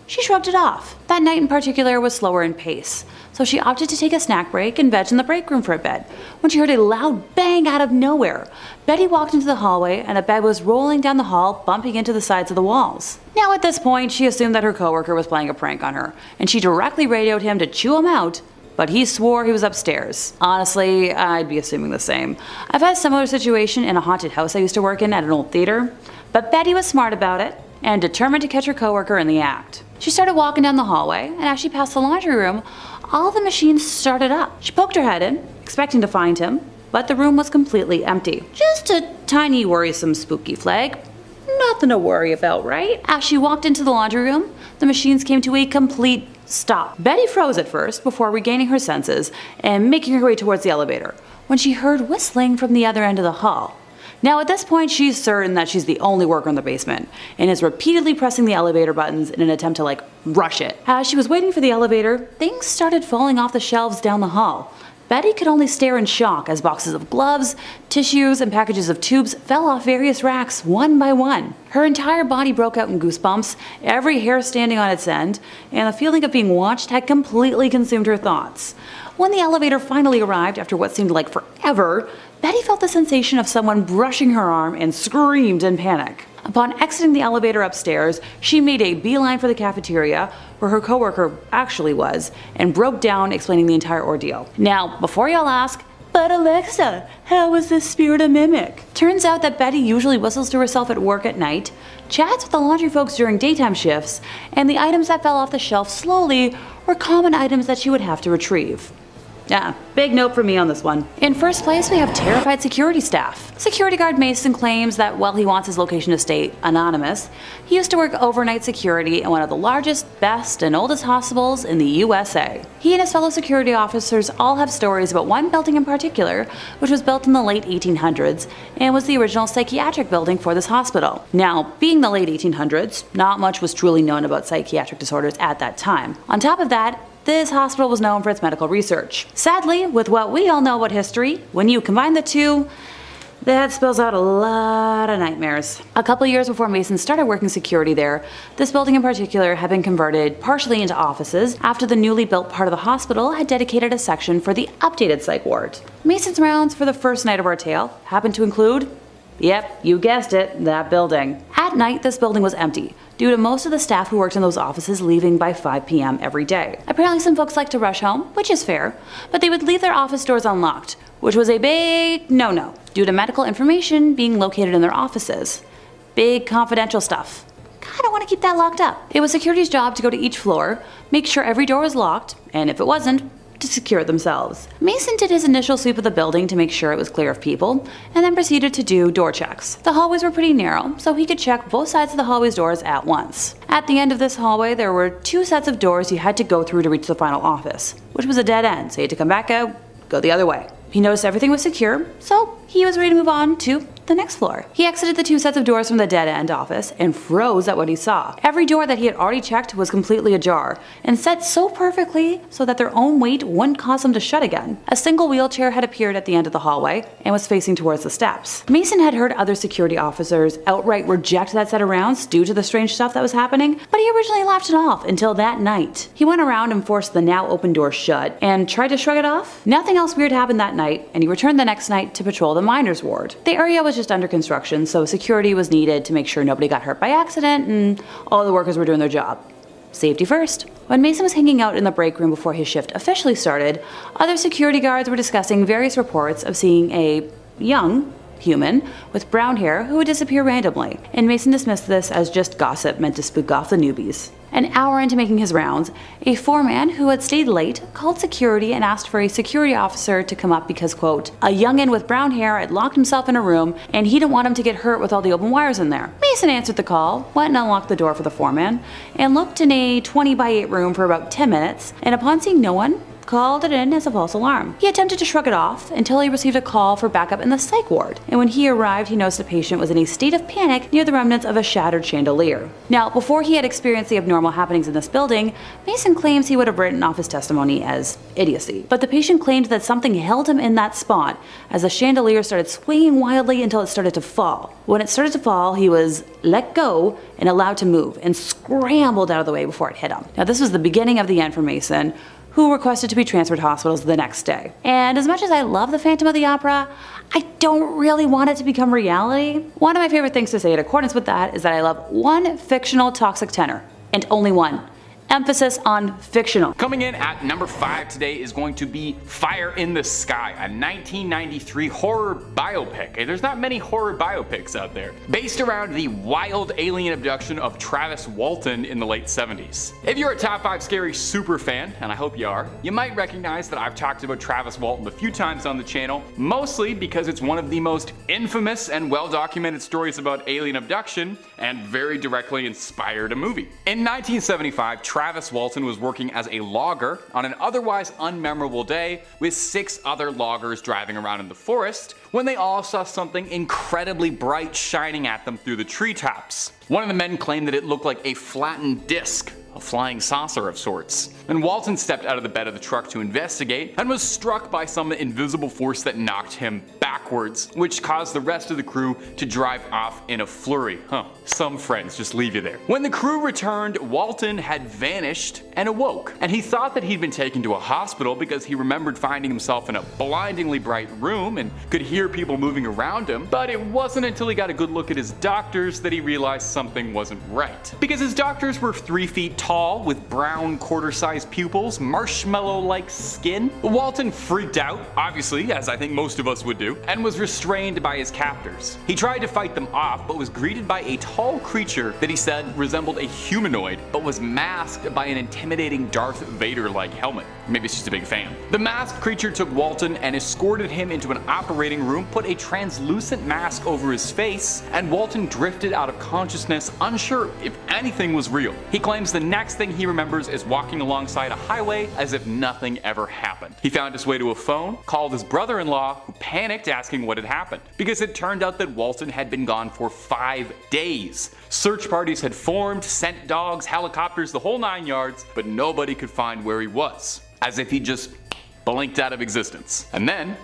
she shrugged it off. That night in particular was slower in pace, so she opted to take a snack break and veg in the break room for a bit, when she heard a loud bang out of nowhere. Betty walked into the hallway and a bed was rolling down the hall, bumping into the sides of the walls. Now at this point, she assumed that her coworker was playing a prank on her, and she directly radioed him to chew him out, but he swore he was upstairs. Honestly, I'd be assuming the same. I've had a similar situation in a haunted house I used to work in at an old theater, but Betty was smart about it and determined to catch her coworker in the act. She started walking down the hallway, and as she passed the laundry room, all the machines started up. She poked her head in, expecting to find him, but the room was completely empty. Just a tiny worrisome spooky flag. Nothing to worry about, right? As she walked into the laundry room, the machines came to a complete stop. Betty froze at first before regaining her senses and making her way towards the elevator, when she heard whistling from the other end of the hall. Now at this point, she's certain that she's the only worker in the basement and is repeatedly pressing the elevator buttons in an attempt to rush it. As she was waiting for the elevator, things started falling off the shelves down the hall. Betty could only stare in shock as boxes of gloves, tissues, and packages of tubes fell off various racks one by one. Her entire body broke out in goosebumps, every hair standing on its end, and the feeling of being watched had completely consumed her thoughts. When the elevator finally arrived after what seemed like forever, Betty felt the sensation of someone brushing her arm and screamed in panic. Upon exiting the elevator upstairs, she made a beeline for the cafeteria, where her coworker actually was, and broke down explaining the entire ordeal. Now, before y'all ask, but Alexa, how was this spirit a mimic? Turns out that Betty usually whistles to herself at work at night, chats with the laundry folks during daytime shifts, and the items that fell off the shelf slowly were common items that she would have to retrieve. Yeah, big note for me on this one. In first place, we have terrified security staff. Security guard Mason claims that while he wants his location to stay anonymous, he used to work overnight security in one of the largest, best, and oldest hospitals in the USA. He and his fellow security officers all have stories about one building in particular, which was built in the late 1800s and was the original psychiatric building for this hospital. Now, being the late 1800s, not much was truly known about psychiatric disorders at that time. On top of that, this hospital was known for its medical research. Sadly, with what we all know about history, when you combine the two, that spells out a lot of nightmares. A couple years before Mason started working security there, this building in particular had been converted partially into offices after the newly built part of the hospital had dedicated a section for the updated psych ward. Mason's rounds for the first night of our tale happened to include, yep, you guessed it, that building. At night, this building was empty, due to most of the staff who worked in those offices leaving by 5 p.m. every day. Apparently some folks like to rush home, which is fair, but they would leave their office doors unlocked, which was a big no-no, due to medical information being located in their offices. Big confidential stuff. Kinda want to keep that locked up. It was security's job to go to each floor, make sure every door was locked, and if it wasn't, to secure it themselves. Mason did his initial sweep of the building to make sure it was clear of people, and then proceeded to do door checks. The hallways were pretty narrow, so he could check both sides of the hallway's doors at once. At the end of this hallway, there were 2 sets of doors you had to go through to reach the final office, which was a dead end, so you had to come back out, go the other way. He noticed everything was secure, so he was ready to move on to the next floor. He exited the 2 sets of doors from the dead-end office and froze at what he saw. Every door that he had already checked was completely ajar, and set so perfectly so that their own weight wouldn't cause them to shut again. A single wheelchair had appeared at the end of the hallway and was facing towards the steps. Mason had heard other security officers outright reject that set of rounds due to the strange stuff that was happening, but he originally laughed it off until that night. He went around and forced the now open door shut and tried to shrug it off. Nothing else weird happened that night, and he returned the next night to patrol the miners' ward. The area was just under construction, so security was needed to make sure nobody got hurt by accident and all the workers were doing their job. Safety first. When Mason was hanging out in the break room before his shift officially started, other security guards were discussing various reports of seeing a young human with brown hair who would disappear randomly, and Mason dismissed this as just gossip meant to spook off the newbies. An hour into making his rounds, a foreman who had stayed late called security and asked for a security officer to come up because, quote, a youngin' with brown hair had locked himself in a room and he didn't want him to get hurt with all the open wires in there. Mason answered the call, went and unlocked the door for the foreman, and looked in a 20 by 8 room for about 10 minutes, and upon seeing no one, called it in as a false alarm. He attempted to shrug it off until he received a call for backup in the psych ward, and when he arrived he noticed a patient was in a state of panic near the remnants of a shattered chandelier. Now, before he had experienced the abnormal happenings in this building, Mason claims he would have written off his testimony as idiocy. But the patient claimed that something held him in that spot as the chandelier started swinging wildly until it started to fall. When it started to fall, he was let go and allowed to move and scrambled out of the way before it hit him. Now, this was the beginning of the end for Mason, who requested to be transferred to hospitals the next day. And as much as I love the Phantom of the Opera, I don't really want it to become reality. One of my favorite things to say in accordance with that is that I love one fictional toxic tenor, and only one. Emphasis on fictional. Coming in at number 5 today is going to be Fire in the Sky, a 1993 horror biopic. There's not many horror biopics out there. Based around the wild alien abduction of Travis Walton in the late 70s. If you're a Top 5 Scary super fan, and I hope you are, you might recognize that I've talked about Travis Walton a few times on the channel, mostly because it's one of the most infamous and well-documented stories about alien abduction, and very directly inspired a movie. In 1975, Travis Walton was working as a logger on an otherwise unmemorable day with 6 other loggers driving around in the forest when they all saw something incredibly bright shining at them through the treetops. One of the men claimed that it looked like a flattened disc, a flying saucer of sorts. And Walton stepped out of the bed of the truck to investigate and was struck by some invisible force that knocked him backwards, which caused the rest of the crew to drive off in a flurry. Some friends just leave you there. When the crew returned, Walton had vanished and awoke, and he thought that he'd been taken to a hospital because he remembered finding himself in a blindingly bright room and could hear people moving around him, but it wasn't until he got a good look at his doctors that he realized something wasn't right. Because his doctors were 3 feet tall with brown quarter-sized pupils, marshmallow-like skin. Walton freaked out, obviously, as I think most of us would do, and was restrained by his captors. He tried to fight them off, but was greeted by a tall creature that he said resembled a humanoid, but was masked by an intimidating Darth Vader-like helmet. Maybe he's just a big fan. The masked creature took Walton and escorted him into an operating room, put a translucent mask over his face, and Walton drifted out of consciousness, unsure if anything was real. He claims the next thing he remembers is walking alongside a highway as if nothing ever happened. He found his way to a phone, called his brother-in-law, who panicked asking what had happened, because it turned out that Walton had been gone for 5 days. Search parties had formed, sent dogs, helicopters, the whole 9 yards, but nobody could find where he was, as if he just blinked out of existence. And then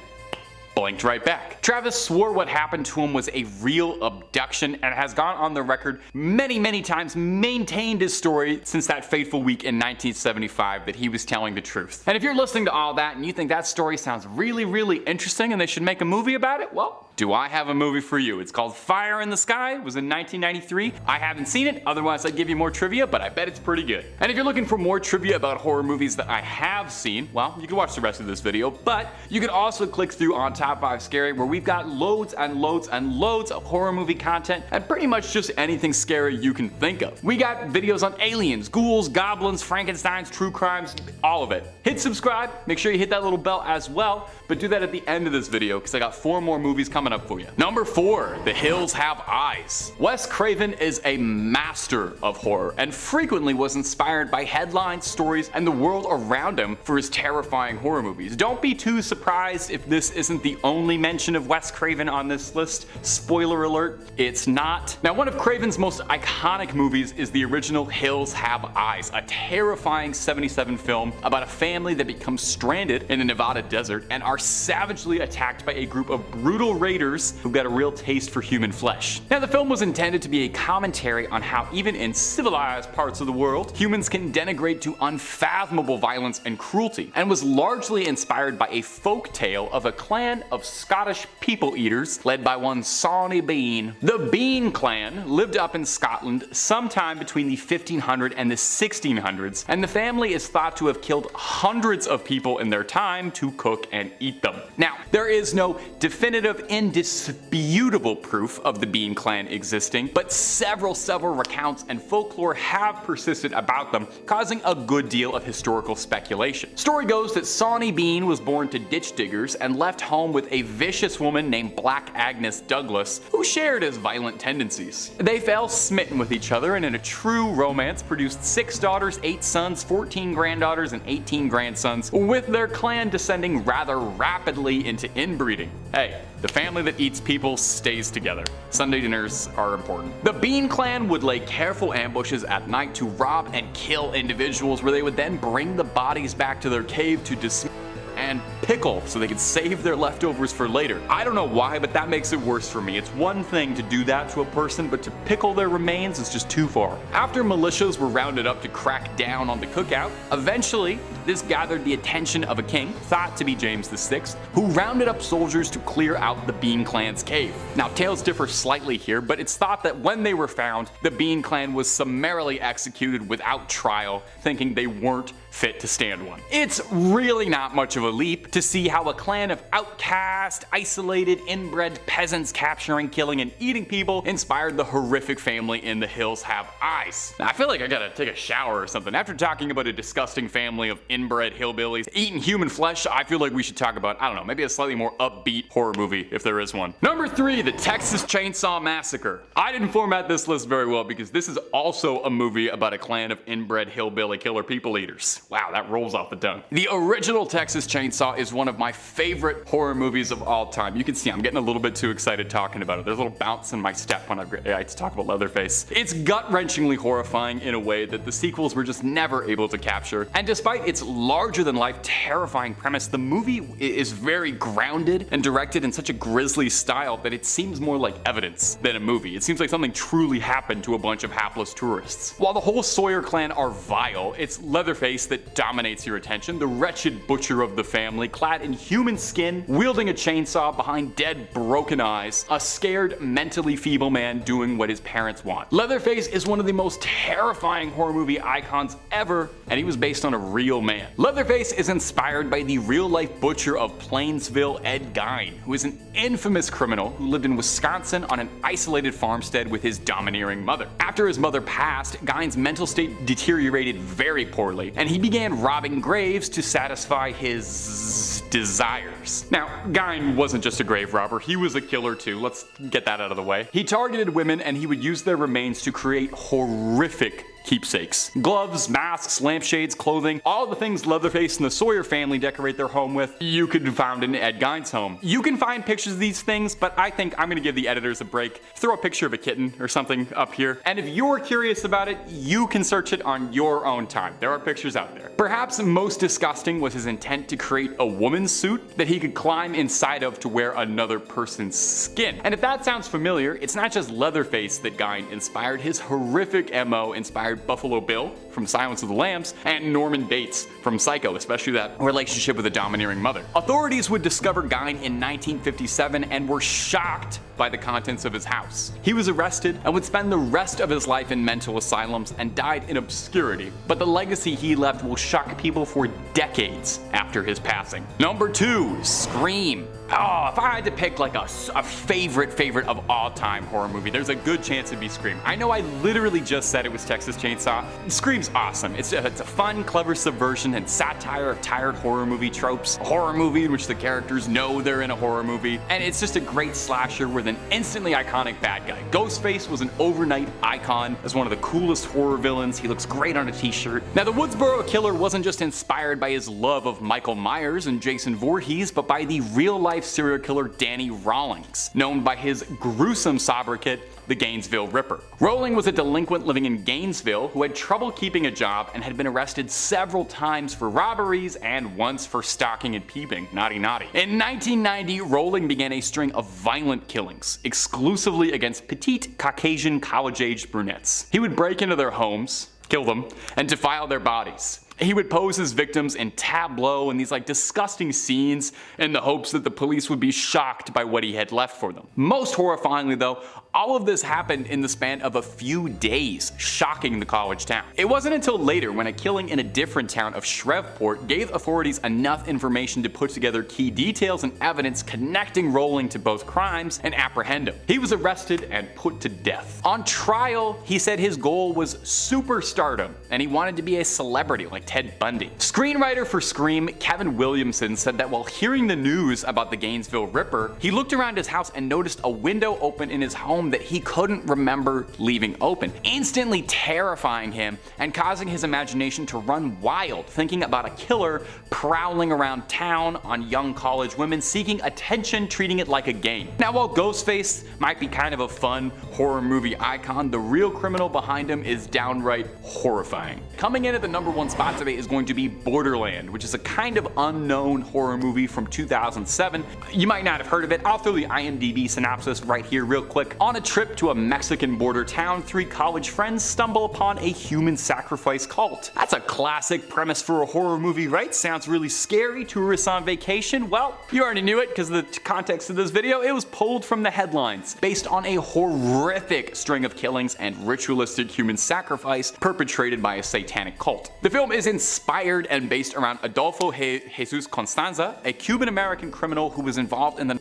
blinked right back. Travis swore what happened to him was a real abduction and has gone on the record many times, maintained his story since that fateful week in 1975 that he was telling the truth. And if you're listening to all that and you think that story sounds really interesting and they should make a movie about it, well, do I have a movie for you. It's called Fire in the Sky. It was in 1993. I haven't seen it, otherwise I'd give you more trivia, but I bet it's pretty good. And if you're looking for more trivia about horror movies that I have seen, well, you can watch the rest of this video, but you can also click through on Top 5 Scary, where we've got loads and loads of horror movie content and pretty much just anything scary you can think of. We got videos on aliens, ghouls, goblins, Frankensteins, true crimes, all of it. Hit subscribe, make sure you hit that little bell as well, but do that at the end of this video because I got 4 more movies coming up for you. Number 4, The Hills Have Eyes. Wes Craven is a master of horror and frequently was inspired by headlines, stories, and the world around him for his terrifying horror movies. Don't be too surprised if this isn't the only mention of Wes Craven on this list. Spoiler alert, it's not. Now, one of Craven's most iconic movies is the original Hills Have Eyes, a terrifying 1977 film about a family that becomes stranded in the Nevada desert and are savagely attacked by a group of brutal raiders who've got a real taste for human flesh. Now, the film was intended to be a commentary on how even in civilized parts of the world, humans can denigrate to unfathomable violence and cruelty, and was largely inspired by a folk tale of a clan of Scottish people-eaters led by one Sawney Bean. The Bean clan lived up in Scotland sometime between the 1500s and the 1600s, and the family is thought to have killed hundreds of people in their time to cook and eat them. Now, there is no definitive in indisputable proof of the Bean clan existing, but several recounts and folklore have persisted about them, causing a good deal of historical speculation. Story goes that Sawney Bean was born to ditch diggers and left home with a vicious woman named Black Agnes Douglas, who shared his violent tendencies. They fell smitten with each other and in a true romance produced 6 daughters, 8 sons, 14 granddaughters, and 18 grandsons, with their clan descending rather rapidly into inbreeding. Hey, the family that eats people stays together. Sunday dinners are important. The Bean clan would lay careful ambushes at night to rob and kill individuals, where they would then bring the bodies back to their cave to dismember and pickle so they could save their leftovers for later. I don't know why, but that makes it worse for me. It's one thing to do that to a person, but to pickle their remains is just too far. After militias were rounded up to crack down on the cookout, eventually this gathered the attention of a king, thought to be James VI, who rounded up soldiers to clear out the Bean clan's cave. Now, tales differ slightly here, but it's thought that when they were found, the Bean clan was summarily executed without trial, thinking they weren't fit to stand one. It's really not much of a leap to see how a clan of outcast, isolated, inbred peasants capturing, killing, and eating people inspired the horrific family in the Hills Have Eyes. Now, I feel like I gotta take a shower or something. After talking about a disgusting family of inbred hillbillies eating human flesh, I feel like we should talk about, I don't know, maybe a slightly more upbeat horror movie, if there is one. Number 3, the Texas Chainsaw Massacre. I didn't format this list very well because this is also a movie about a clan of inbred hillbilly killer people eaters. Wow, that rolls off the tongue. The original Texas Chainsaw is one of my favorite horror movies of all time. You can see I'm getting a little bit too excited talking about it. There's a little bounce in my step when I talk about Leatherface. It's gut-wrenchingly horrifying in a way that the sequels were just never able to capture. And despite its larger-than-life, terrifying premise, the movie is very grounded and directed in such a grisly style that it seems more like evidence than a movie. It seems like something truly happened to a bunch of hapless tourists. While the whole Sawyer clan are vile, it's Leatherface that dominates your attention, the wretched butcher of the family, clad in human skin, wielding a chainsaw behind dead, broken eyes, a scared, mentally feeble man doing what his parents want. Leatherface is one of the most terrifying horror movie icons ever, and he was based on a real man. Leatherface is inspired by the real-life butcher of Plainsville, Ed Gein, who is an infamous criminal who lived in Wisconsin on an isolated farmstead with his domineering mother. After his mother passed, Gein's mental state deteriorated very poorly, and he began robbing graves to satisfy his desires. Now, Gein wasn't just a grave robber, he was a killer too, let's get that out of the way. He targeted women and he would use their remains to create horrific keepsakes. Gloves, masks, lampshades, clothing, all the things Leatherface and the Sawyer family decorate their home with, you could find in Ed Gein's home. You can find pictures of these things, but I think I'm gonna give the editors a break. Throw a picture of a kitten or something up here, and if you're curious about it, you can search it on your own time. There are pictures out there. Perhaps most disgusting was his intent to create a woman's suit that he could climb inside of to wear another person's skin. And if that sounds familiar, it's not just Leatherface that Gein inspired. His horrific MO inspired Buffalo Bill from Silence of the Lambs and Norman Bates from Psycho, especially that relationship with a domineering mother. Authorities would discover Gein in 1957 and were shocked by the contents of his house. He was arrested and would spend the rest of his life in mental asylums and died in obscurity, but the legacy he left will shock people for decades after his passing. Number 2, Scream. Oh, if I had to pick like a favorite of all time horror movie, there's a good chance it'd be Scream. I know I literally just said it was Texas Chainsaw. Scream's awesome. It's a fun, clever subversion and satire of tired horror movie tropes. A horror movie in which the characters know they're in a horror movie. And it's just a great slasher with an instantly iconic bad guy. Ghostface was an overnight icon as one of the coolest horror villains. He looks great on a t-shirt. Now, the Woodsboro Killer wasn't just inspired by his love of Michael Myers and Jason Voorhees, but by the real-life serial killer Danny Rawlings, known by his gruesome sobriquet, the Gainesville Ripper. Rowling was a delinquent living in Gainesville who had trouble keeping a job and had been arrested several times for robberies and once for stalking and peeping. Naughty naughty. In 1990, Rowling began a string of violent killings, exclusively against petite Caucasian college-aged brunettes. He would break into their homes, kill them, and defile their bodies. He would pose his victims in tableau and these like disgusting scenes in the hopes that the police would be shocked by what he had left for them. Most horrifyingly though, all of this happened in the span of a few days, shocking the college town. It wasn't until later when a killing in a different town of Shreveport gave authorities enough information to put together key details and evidence connecting Rowling to both crimes and apprehend him. He was arrested and put to death. On trial, he said his goal was superstardom and he wanted to be a celebrity like Ted Bundy. Screenwriter for Scream, Kevin Williamson, said that while hearing the news about the Gainesville Ripper, he looked around his house and noticed a window open in his home that he couldn't remember leaving open, instantly terrifying him and causing his imagination to run wild, thinking about a killer prowling around town on young college women seeking attention, treating it like a game. Now, while Ghostface might be kind of a fun horror movie icon, the real criminal behind him is downright horrifying. Coming in at the #1 spot today is going to be Borderland, which is a kind of unknown horror movie from 2007. You might not have heard of it. I'll throw the IMDb synopsis right here real quick. On a trip to a Mexican border town, 3 college friends stumble upon a human sacrifice cult. That's a classic premise for a horror movie, right? Sounds really scary. Tourists on vacation? Well, you already knew it because of the context of this video. It was pulled from the headlines, based on a horrific string of killings and ritualistic human sacrifice perpetrated by a satanic cult. The film is inspired and based around Adolfo Jesus Constanza, a Cuban-American criminal who was involved in the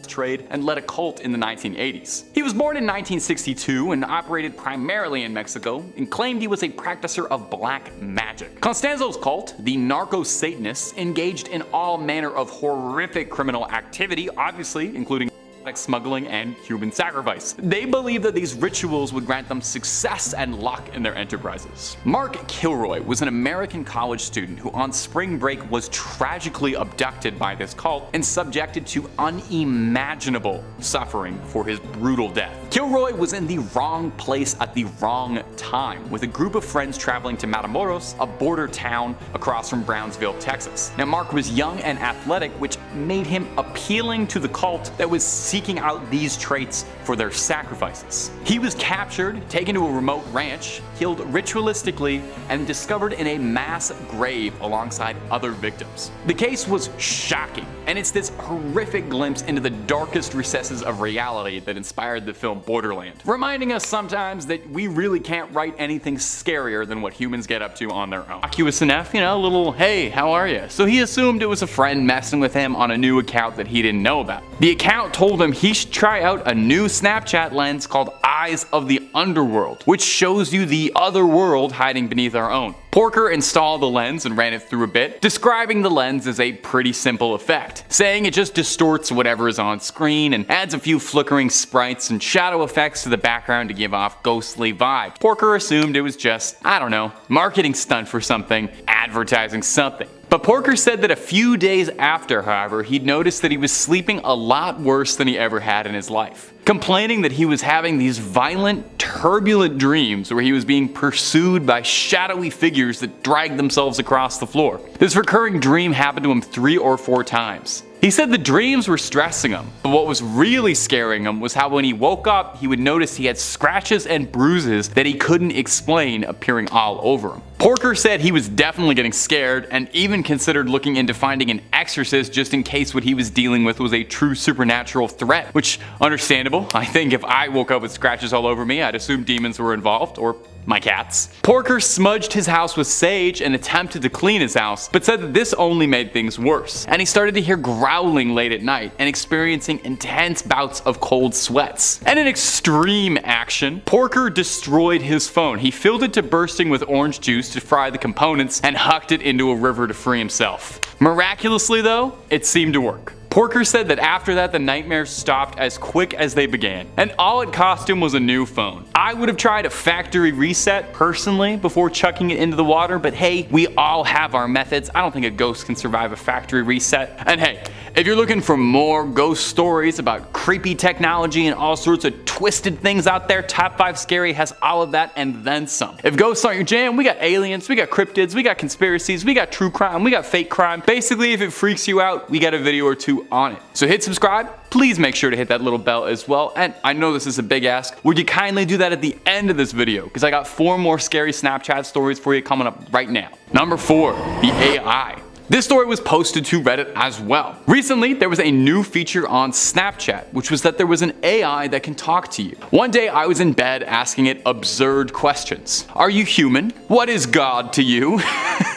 trade and led a cult in the 1980s. He was born in 1962 and operated primarily in Mexico and claimed he was a practicer of black magic. Constanzo's cult, the Narco-Satanists, engaged in all manner of horrific criminal activity, obviously including smuggling and human sacrifice. They believed that these rituals would grant them success and luck in their enterprises. Mark Kilroy was an American college student who on spring break was tragically abducted by this cult and subjected to unimaginable suffering for his brutal death. Kilroy was in the wrong place at the wrong time, with a group of friends traveling to Matamoros, a border town across from Brownsville, Texas. Now, Mark was young and athletic, which made him appealing to the cult that was seeking out these traits for their sacrifices. He was captured, taken to a remote ranch, killed ritualistically, and discovered in a mass grave alongside other victims. The case was shocking, and it's this horrific glimpse into the darkest recesses of reality that inspired the film Borderland, reminding us sometimes that we really can't write anything scarier than what humans get up to on their own. Innocuous enough, a little, hey, how are you? So he assumed it was a friend messing with him on a new account that he didn't know about. The account told him he should try out a new Snapchat lens called Eyes of the Underworld, which shows you the other world hiding beneath our own. Porker installed the lens and ran it through a bit, describing the lens as a pretty simple effect, saying it just distorts whatever is on screen and adds a few flickering sprites and shadow effects to the background to give off ghostly vibes. Porker assumed it was just, I don't know, marketing stunt for something, advertising something. But Porker said that a few days after, however, he'd noticed that he was sleeping a lot worse than he ever had in his life, complaining that he was having these violent, turbulent dreams where he was being pursued by shadowy figures that dragged themselves across the floor. This recurring dream happened to him 3 or 4 times. He said the dreams were stressing him, but what was really scaring him was how when he woke up, he would notice he had scratches and bruises that he couldn't explain appearing all over him. Porker said he was definitely getting scared and even considered looking into finding an exorcist just in case what he was dealing with was a true supernatural threat, which, understandable. I think if I woke up with scratches all over me, I'd assume demons were involved, or my cats. Porker smudged his house with sage and attempted to clean his house, but said that this only made things worse, and he started to hear growling late at night and experiencing intense bouts of cold sweats. And in extreme action, Porker destroyed his phone. He filled it to bursting with orange juice to fry the components and hucked it into a river to free himself. Miraculously though, it seemed to work. Porker said that after that the nightmares stopped as quick as they began, and all it cost him was a new phone. I would have tried a factory reset personally before chucking it into the water, but hey, we all have our methods. I don't think a ghost can survive a factory reset. And hey, if you're looking for more ghost stories about creepy technology and all sorts of twisted things out there, Top 5 Scary has all of that and then some. If ghosts aren't your jam, we got aliens, we got cryptids, we got conspiracies, we got true crime, we got fake crime. Basically, if it freaks you out, we got a video or two on it. So hit subscribe, please make sure to hit that little bell as well, and I know this is a big ask, would you kindly do that at the end of this video, because I got 4 more scary Snapchat stories for you coming up right now. Number 4. The AI. This story was posted to Reddit as well. Recently, there was a new feature on Snapchat, which was that there was an AI that can talk to you. One day, I was in bed asking it absurd questions. Are you human? What is God to you?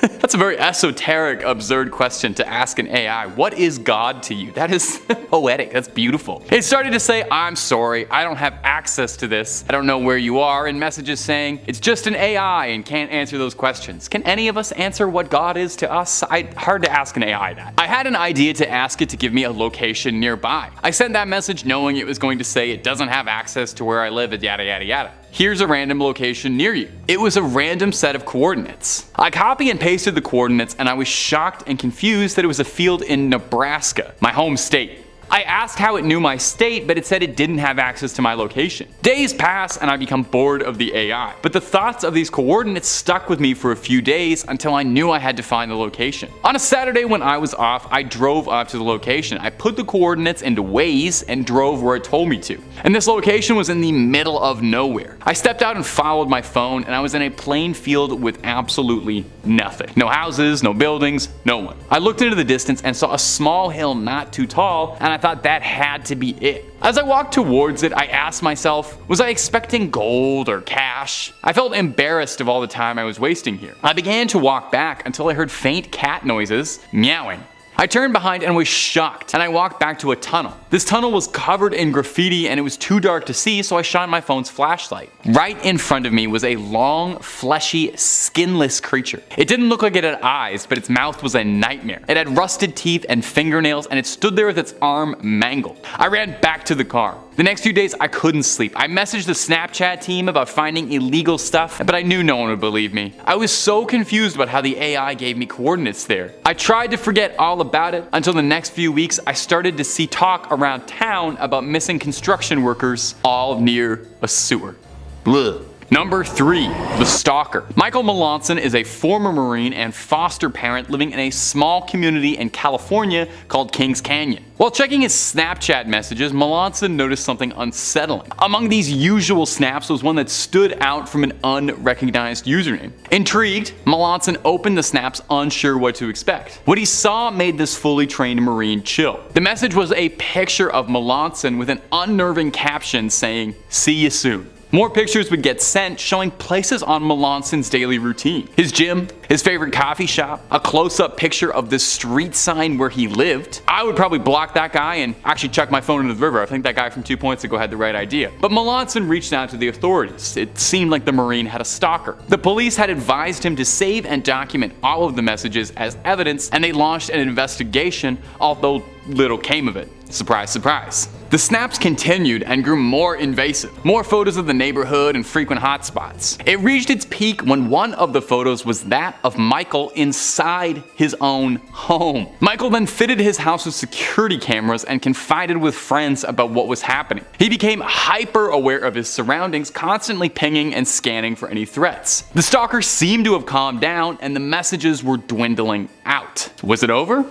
That's a very esoteric, absurd question to ask an AI. What is God to you? That is poetic. That's beautiful. It started to say, I'm sorry, I don't have access to this. I don't know where you are, and messages saying, it's just an AI and can't answer those questions. Can any of us answer what God is to us? Hard to ask an AI that. I had an idea to ask it to give me a location nearby. I sent that message knowing it was going to say it doesn't have access to where I live, yada yada yada. Here's a random location near you. It was a random set of coordinates. I copy and pasted the coordinates and I was shocked and confused that it was a field in Nebraska, my home state. I asked how it knew my state, but it said it didn't have access to my location. Days pass and I become bored of the AI, but the thoughts of these coordinates stuck with me for a few days until I knew I had to find the location. On a Saturday when I was off, I drove up to the location. I put the coordinates into Waze and drove where it told me to. And this location was in the middle of nowhere. I stepped out and followed my phone and I was in a plain field with absolutely nothing. No houses, no buildings, no one. I looked into the distance and saw a small hill not too tall, and I thought that had to be it. As I walked towards it, I asked myself, was I expecting gold or cash? I felt embarrassed of all the time I was wasting here. I began to walk back until I heard faint cat noises, meowing. I turned behind and was shocked, and I walked back to a tunnel. This tunnel was covered in graffiti and it was too dark to see, so I shined my phone's flashlight. Right in front of me was a long, fleshy, skinless creature. It didn't look like it had eyes, but its mouth was a nightmare. It had rusted teeth and fingernails, and it stood there with its arm mangled. I ran back to the car. The next few days I couldn't sleep. I messaged the Snapchat team about finding illegal stuff, but I knew no one would believe me. I was so confused about how the AI gave me coordinates there. I tried to forget all about it until the next few weeks I started to see talk around town about missing construction workers all near a sewer. Blech. Number 3. The Stalker. Michael Melanson is a former Marine and foster parent living in a small community in California called Kings Canyon. While checking his Snapchat messages, Melanson noticed something unsettling. Among these usual snaps was one that stood out from an unrecognized username. Intrigued, Melanson opened the snaps unsure what to expect. What he saw made this fully trained Marine chill. The message was a picture of Melanson with an unnerving caption saying, "See you soon." More pictures would get sent showing places on Melanson's daily routine. His gym, his favorite coffee shop, a close-up picture of the street sign where he lived. I would probably block that guy and actually chuck my phone into the river. I think that guy from 2 points ago had the right idea. But Melanson reached out to the authorities. It seemed like the Marine had a stalker. The police had advised him to save and document all of the messages as evidence, and they launched an investigation, although little came of it. Surprise, surprise. The snaps continued and grew more invasive. More photos of the neighborhood and frequent hotspots. It reached its peak when one of the photos was that of Michael inside his own home. Michael then fitted his house with security cameras and confided with friends about what was happening. He became hyper aware of his surroundings, constantly pinging and scanning for any threats. The stalker seemed to have calmed down and the messages were dwindling out. Was it over?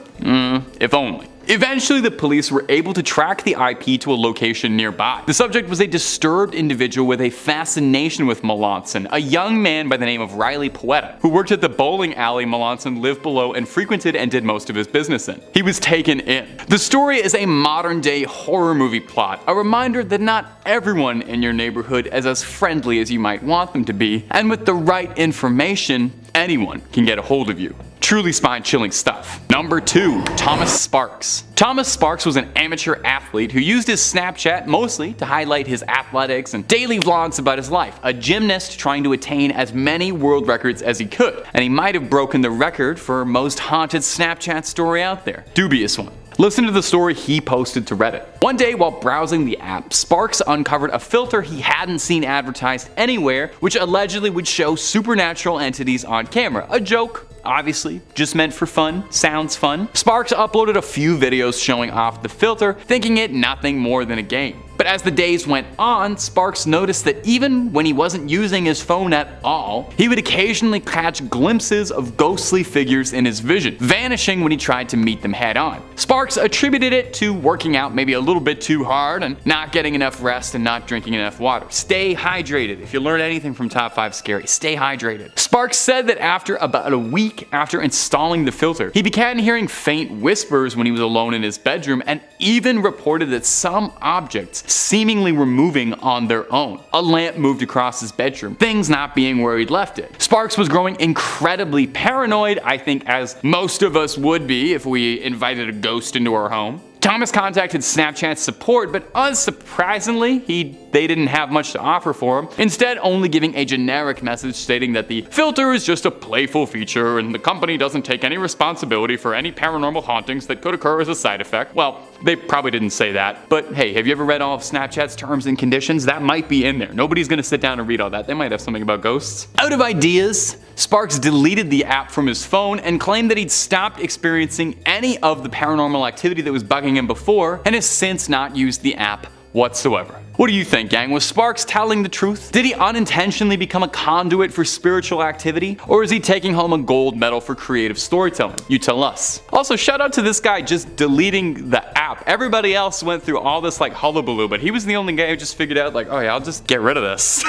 If only. Eventually, the police were able to track the IP to a location nearby. The subject was a disturbed individual with a fascination with Melanson, a young man by the name of Riley Poeta, who worked at the bowling alley Melanson lived below and frequented and did most of his business in. He was taken in. The story is a modern-day horror movie plot, a reminder that not everyone in your neighborhood is as friendly as you might want them to be, and with the right information, anyone can get a hold of you. Truly spine-chilling stuff. Number 2. Thomas Sparks. Thomas Sparks was an amateur athlete who used his Snapchat mostly to highlight his athletics and daily vlogs about his life. A gymnast trying to attain as many world records as he could. And he might have broken the record for most haunted Snapchat story out there. Dubious one. Listen to the story he posted to Reddit. One day while browsing the app, Sparks uncovered a filter he hadn't seen advertised anywhere, which allegedly would show supernatural entities on camera. A joke, obviously, just meant for fun, sounds fun. Sparks uploaded a few videos showing off the filter, thinking it nothing more than a game. But as the days went on, Sparks noticed that even when he wasn't using his phone at all, he would occasionally catch glimpses of ghostly figures in his vision, vanishing when he tried to meet them head on. Sparks attributed it to working out maybe a little bit too hard and not getting enough rest and not drinking enough water. Stay hydrated. If you learn anything from Top 5 Scary, stay hydrated. Sparks said that after about a week after installing the filter, he began hearing faint whispers when he was alone in his bedroom, and even reported that some objects seemingly were moving on their own. A lamp moved across his bedroom, things not being where he'd left it. Sparks was growing incredibly paranoid, I think as most of us would be if we invited a ghost into our home. Thomas contacted Snapchat support, but unsurprisingly, they didn't have much to offer for him, instead only giving a generic message stating that the filter is just a playful feature and the company doesn't take any responsibility for any paranormal hauntings that could occur as a side effect. Well, they probably didn't say that, but hey, have you ever read all of Snapchat's terms and conditions? That might be in there. Nobody's gonna sit down and read all that. They might have something about ghosts. Out of ideas, Sparks deleted the app from his phone and claimed that he'd stopped experiencing any of the paranormal activity that was bugging him before, and has since not used the app whatsoever. What do you think, gang? Was Sparks telling the truth? Did he unintentionally become a conduit for spiritual activity? Or is he taking home a gold medal for creative storytelling? You tell us. Also, shout out to this guy just deleting the app. Everybody else went through all this like hullabaloo, but he was the only guy who just figured out like, oh yeah, I'll just get rid of this.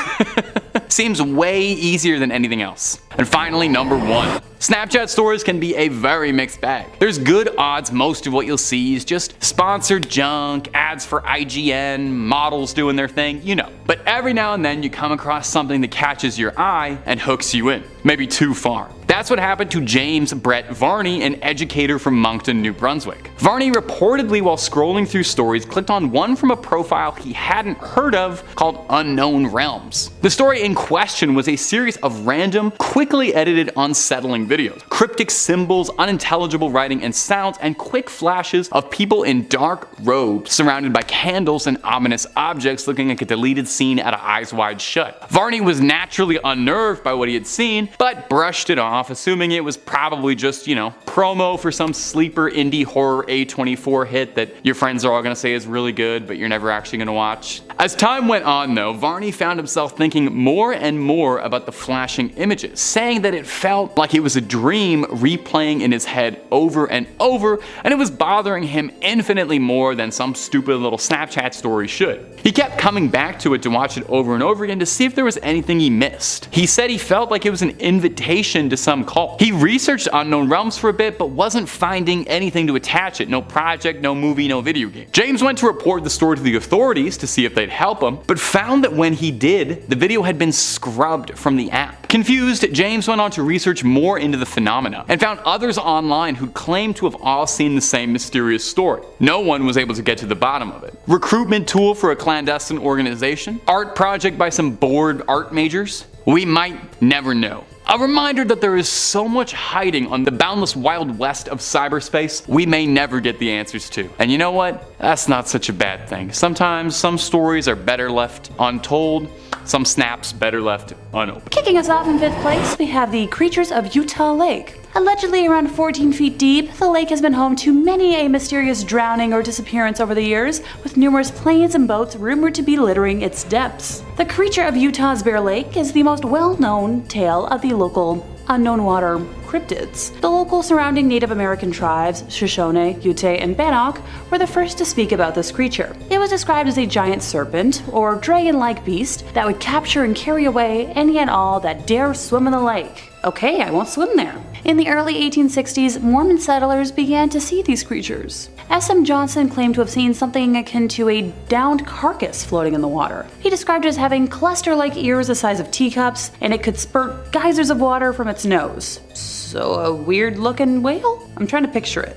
Seems way easier than anything else. And finally, number 1. Snapchat stories can be a very mixed bag. There's good odds most of what you'll see is just sponsored junk, ads for IGN, models doing their thing, you know. But every now and then you come across something that catches your eye and hooks you in, maybe too far. That's what happened to James Brett Varney, an educator from Moncton, New Brunswick. Varney reportedly, while scrolling through stories, clicked on one from a profile he hadn't heard of called Unknown Realms. The story in question was a series of random, quickly edited, unsettling videos. Cryptic symbols, unintelligible writing and sounds, and quick flashes of people in dark robes surrounded by candles and ominous objects looking like a deleted scene out of Eyes Wide Shut. Varney was naturally unnerved by what he had seen, but brushed it off, assuming it was probably just, promo for some sleeper indie horror A24 hit that your friends are all gonna say is really good, but you're never actually gonna watch. As time went on though, Varney found himself thinking more and more about the flashing images, saying that it felt like it was a dream replaying in his head over and over, and it was bothering him infinitely more than some stupid little Snapchat story should. He kept coming back to it to watch it over and over again to see if there was anything he missed. He said he felt like it was an invitation to some cult. He researched Unknown Realms for a bit, but wasn't finding anything to attach it. No project, no movie, no video game. James went to report the story to the authorities to see if they'd help him, but found that when he did, the video had been scrubbed from the app. Confused, James went on to research more into the phenomena and found others online who claimed to have all seen the same mysterious story. No one was able to get to the bottom of it. Recruitment tool for a clandestine organization? Art project by some bored art majors? We might never know. A reminder that there is so much hiding on the boundless wild west of cyberspace we may never get the answers to. And you know what? That's not such a bad thing. Sometimes some stories are better left untold, some snaps better left unopened. Kicking us off in 5th place, we have the creatures of Utah Lake. Allegedly around 14 feet deep, the lake has been home to many a mysterious drowning or disappearance over the years, with numerous planes and boats rumored to be littering its depths. The creature of Utah's Bear Lake is the most well-known tale of the local unknown water cryptids. The local surrounding Native American tribes, Shoshone, Ute, and Bannock, were the first to speak about this creature. It was described as a giant serpent, or dragon-like beast, that would capture and carry away any and all that dare swim in the lake. Okay, I won't swim there. In the early 1860s, Mormon settlers began to see these creatures. S.M. Johnson claimed to have seen something akin to a downed carcass floating in the water. He described it as having cluster-like ears the size of teacups, and it could spurt geysers of water from its nose. So a weird-looking whale? I'm trying to picture it.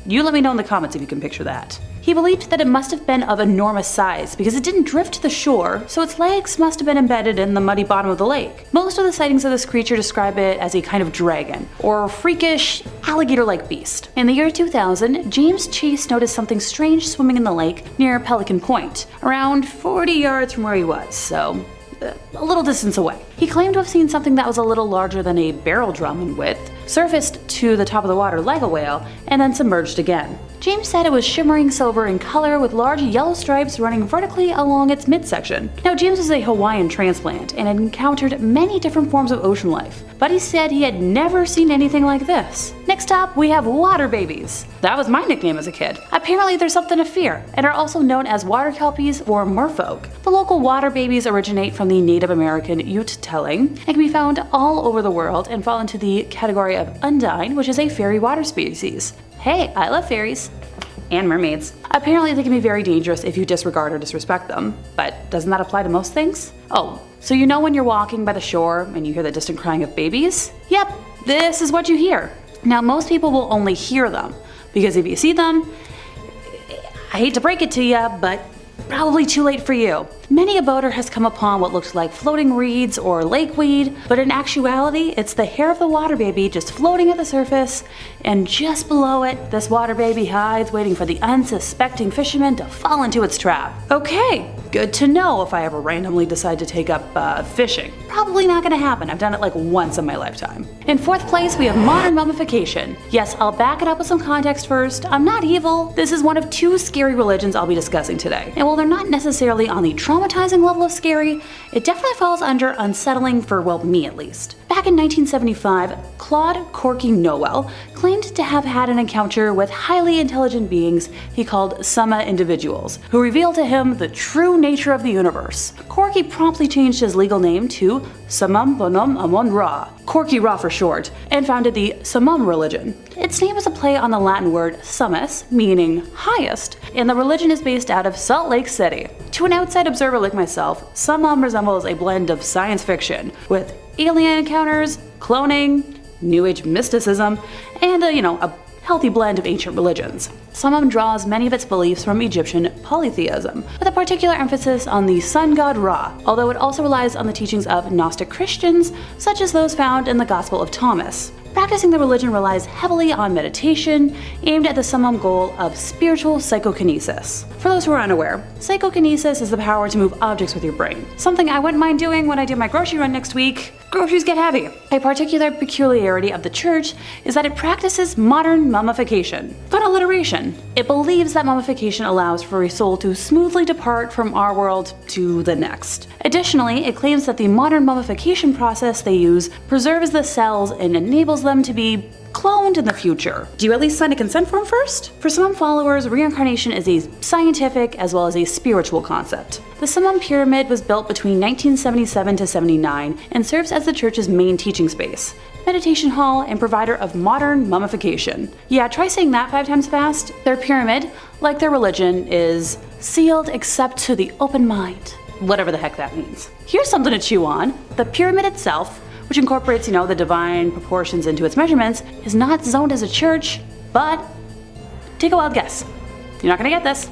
You let me know in the comments if you can picture that. He believed that it must have been of enormous size because it didn't drift to the shore, so its legs must have been embedded in the muddy bottom of the lake. Most of the sightings of this creature describe it as a kind of dragon, or freakish, alligator-like beast. In the year 2000, James Chase noticed something strange swimming in the lake near Pelican Point, around 40 yards from where he was, so a little distance away. He claimed to have seen something that was a little larger than a barrel drum in width, surfaced to the top of the water like a whale, and then submerged again. James said it was shimmering silver in color with large yellow stripes running vertically along its midsection. Now, James was a Hawaiian transplant and had encountered many different forms of ocean life, but he said he had never seen anything like this. Next up, we have water babies. That was my nickname as a kid. Apparently they're something to fear, and are also known as water kelpies or merfolk. The local water babies originate from the Native American Ute telling and can be found all over the world and fall into the category of undine, which is a fairy water species. Hey, I love fairies. And mermaids. Apparently they can be very dangerous if you disregard or disrespect them, but doesn't that apply to most things? Oh, so you know when you're walking by the shore and you hear the distant crying of babies? Yep, this is what you hear. Now most people will only hear them, because if you see them, I hate to break it to you, but probably too late for you. Many a boater has come upon what looks like floating reeds or lakeweed, but in actuality, it's the hair of the water baby just floating at the surface, and just below it, this water baby hides waiting for the unsuspecting fisherman to fall into its trap. Okay, good to know if I ever randomly decide to take up fishing. Probably not gonna happen, I've done it like once in my lifetime. In fourth place, we have modern mummification. Yes, I'll back it up with some context first. I'm not evil. This is one of two scary religions I'll be discussing today. And while they're not necessarily on the traumatizing level of scary, it definitely falls under unsettling for, well, me at least. Back in 1975, Claude Corky Noel claimed to have had an encounter with highly intelligent beings he called Summa individuals, who revealed to him the true nature of the universe. Corky promptly changed his legal name to Summum Bonum Amon Ra, Corky Ra for short, and founded the Summum religion. Its name is a play on the Latin word summus, meaning highest, and the religion is based out of Salt Lake City. To an outside observer like myself, Summum resembles a blend of science fiction, with alien encounters, cloning, New Age mysticism, and a healthy blend of ancient religions. Summum draws many of its beliefs from Egyptian polytheism, with a particular emphasis on the sun god Ra, although it also relies on the teachings of Gnostic Christians, such as those found in the Gospel of Thomas. Practicing the religion relies heavily on meditation, aimed at the summum goal of spiritual psychokinesis. For those who are unaware, psychokinesis is the power to move objects with your brain, something I wouldn't mind doing when I do my grocery run next week. Groceries get heavy. A particular peculiarity of the church is that it practices modern mummification. Fun alliteration. It believes that mummification allows for a soul to smoothly depart from our world to the next. Additionally, it claims that the modern mummification process they use preserves the cells and enables them to be cloned in the future. Do you at least sign a consent form first? For some followers, reincarnation is a scientific as well as a spiritual concept. The Summum Pyramid was built between 1977 to 79 and serves as the church's main teaching space, meditation hall, and provider of modern mummification. Yeah, try saying that 5 times fast. Their pyramid, like their religion, is sealed except to the open mind. Whatever the heck that means. Here's something to chew on. The pyramid itself, which incorporates, the divine proportions into its measurements, is not zoned as a church, but take a wild guess. You're not gonna get this.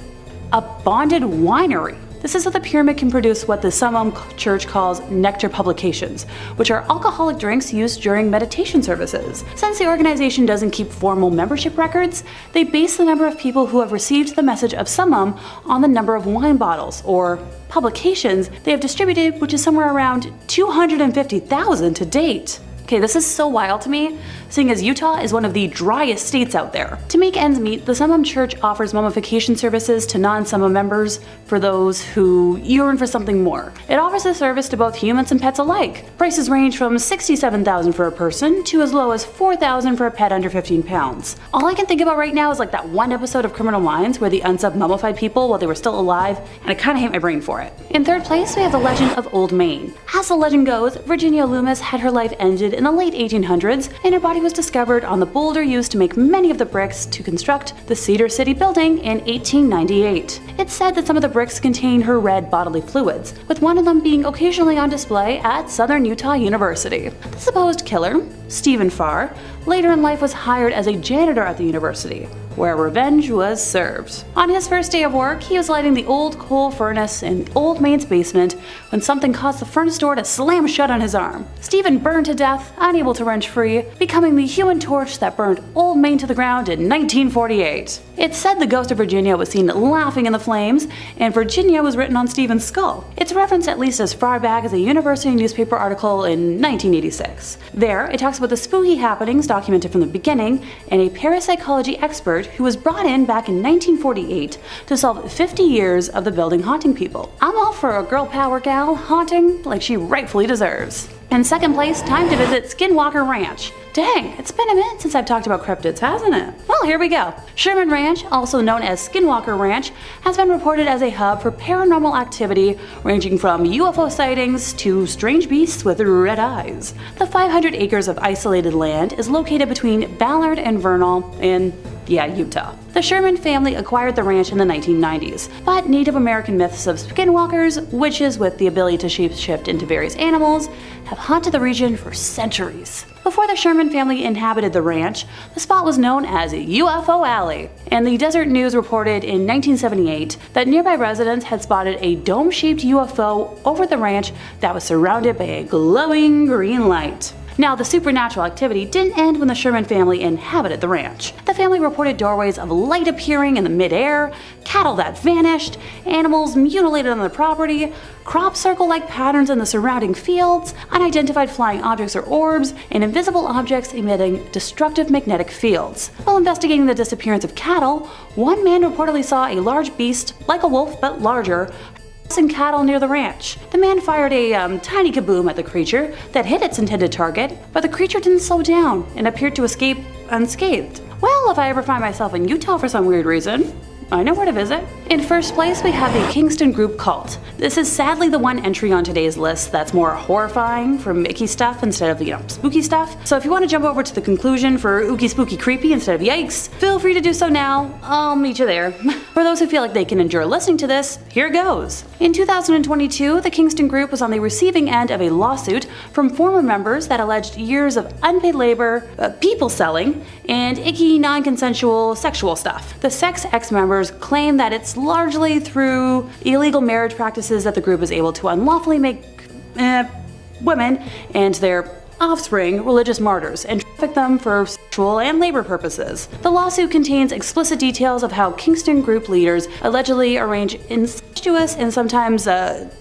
A bonded winery. This is so the pyramid can produce what the Summum Church calls nectar publications, which are alcoholic drinks used during meditation services. Since the organization doesn't keep formal membership records, they base the number of people who have received the message of Summum on the number of wine bottles, or publications, they have distributed, which is somewhere around 250,000 to date. Okay, this is so wild to me, seeing as Utah is one of the driest states out there. To make ends meet, the Summum Church offers mummification services to non-Summum members for those who yearn for something more. It offers the service to both humans and pets alike. Prices range from $67,000 for a person to as low as $4,000 for a pet under 15 pounds. All I can think about right now is like that one episode of Criminal Minds where the unsub mummified people while they were still alive, and I kinda hate my brain for it. In third place, we have the legend of Old Main. As the legend goes, Virginia Loomis had her life ended in the late 1800s, and her body was discovered on the boulder used to make many of the bricks to construct the Cedar City building in 1898. It's said that some of the bricks contain her red bodily fluids, with one of them being occasionally on display at Southern Utah University. The supposed killer, Stephen Farr, later in life was hired as a janitor at the university, where revenge was served. On his first day of work, he was lighting the old coal furnace in Old Main's basement when something caused the furnace door to slam shut on his arm. Stephen burned to death, unable to wrench free, becoming the human torch that burned Old Main to the ground in 1948. It's said the ghost of Virginia was seen laughing in the flames, and Virginia was written on Stephen's skull. It's referenced at least as far back as a university newspaper article in 1986. There, it talks about the spooky happenings documented from the beginning, and a parapsychology expert expert who was brought in back in 1948 to solve 50 years of the building haunting people. I'm all for a girl power gal haunting like she rightfully deserves. In second place, time to visit Skinwalker Ranch. Dang, it's been a minute since I've talked about cryptids, hasn't it? Well, here we go. Sherman Ranch, also known as Skinwalker Ranch, has been reported as a hub for paranormal activity ranging from UFO sightings to strange beasts with red eyes. The 500 acres of isolated land is located between Ballard and Vernal in Utah. The Sherman family acquired the ranch in the 1990s, but Native American myths of skinwalkers, witches with the ability to shapeshift into various animals, have haunted the region for centuries. Before the Sherman family inhabited the ranch, the spot was known as UFO Alley, and the Desert News reported in 1978 that nearby residents had spotted a dome-shaped UFO over the ranch that was surrounded by a glowing green light. Now, the supernatural activity didn't end when the Sherman family inhabited the ranch. The family reported doorways of light appearing in the midair, cattle that vanished, animals mutilated on the property, crop circle-like patterns in the surrounding fields, unidentified flying objects or orbs, and invisible objects emitting destructive magnetic fields. While investigating the disappearance of cattle, one man reportedly saw a large beast, like a wolf but larger, and cattle near the ranch. The man fired a tiny kaboom at the creature that hit its intended target, but the creature didn't slow down and appeared to escape unscathed. Well, if I ever find myself in Utah for some weird reason, I know where to visit. In first place, we have the Kingston Group Cult. This is sadly the one entry on today's list that's more horrifying for Mickey stuff instead of, spooky stuff. So if you want to jump over to the conclusion for ooky spooky creepy instead of yikes, feel free to do so now. I'll meet you there. For those who feel like they can endure listening to this, here goes. In 2022, the Kingston Group was on the receiving end of a lawsuit from former members that alleged years of unpaid labor, people selling, and icky non-consensual sexual stuff. The sex ex-members claim that it's largely through illegal marriage practices that the group is able to unlawfully make women and their offspring religious martyrs and traffic them for sexual and labor purposes. The lawsuit contains explicit details of how Kingston Group leaders allegedly arrange incestuous and sometimes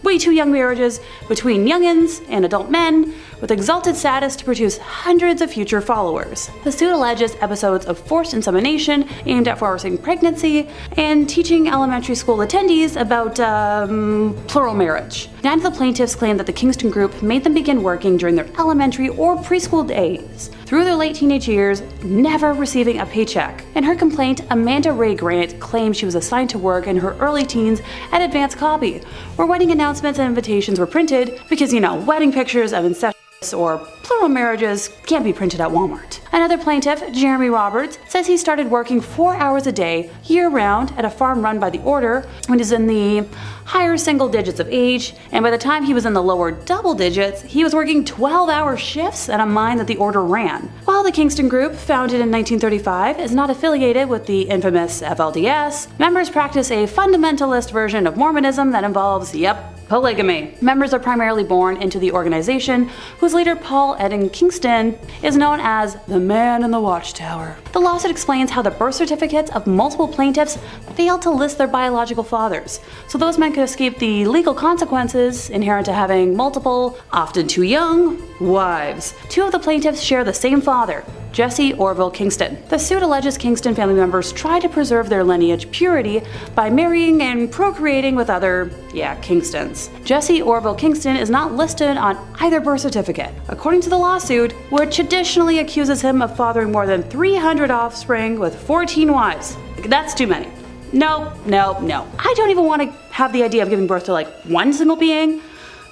way too young marriages between youngins and adult men with exalted status to produce hundreds of future followers. The suit alleges episodes of forced insemination aimed at forcing pregnancy and teaching elementary school attendees about plural marriage. Nine of the plaintiffs claim that the Kingston Group made them begin working during their elementary or preschool days, through their late teenage years, never receiving a paycheck. In her complaint, Amanda Ray Grant claimed she was assigned to work in her early teens at Advanced Copy, where wedding announcements and invitations were printed because, wedding pictures of incestuous or plural marriages can't be printed at Walmart. Another plaintiff, Jeremy Roberts, says he started working 4 hours a day, year-round, at a farm run by the Order when he was in the higher single digits of age, and by the time he was in the lower double digits, he was working 12-hour shifts at a mine that the Order ran. While the Kingston Group, founded in 1935, is not affiliated with the infamous FLDS, members practice a fundamentalist version of Mormonism that involves, polygamy. Members are primarily born into the organization, whose leader, Paul Eden Kingston, is known as the Man in the Watchtower. The lawsuit explains how the birth certificates of multiple plaintiffs failed to list their biological fathers, so those men could escape the legal consequences inherent to having multiple, often too young, wives. Two of the plaintiffs share the same father, Jesse Orville Kingston. The suit alleges Kingston family members try to preserve their lineage purity by marrying and procreating with other, Kingstons. Jesse Orville Kingston is not listed on either birth certificate, according to the lawsuit, which additionally accuses him of fathering more than 300 offspring with 14 wives. That's too many. No. I don't even want to have the idea of giving birth to one single being.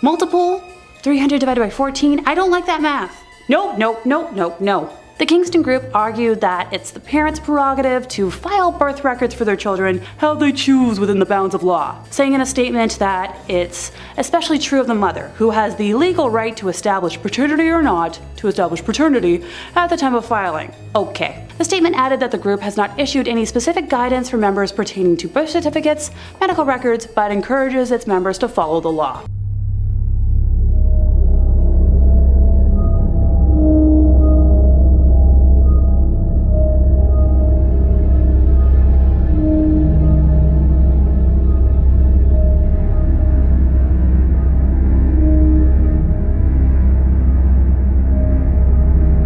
Multiple? 300 divided by 14? I don't like that math. No. The Kingston Group argued that it's the parents' prerogative to file birth records for their children how they choose within the bounds of law, saying in a statement that it's especially true of the mother, who has the legal right to establish paternity or not to establish paternity at the time of filing. Okay. The statement added that the group has not issued any specific guidance for members pertaining to birth certificates, medical records, but encourages its members to follow the law.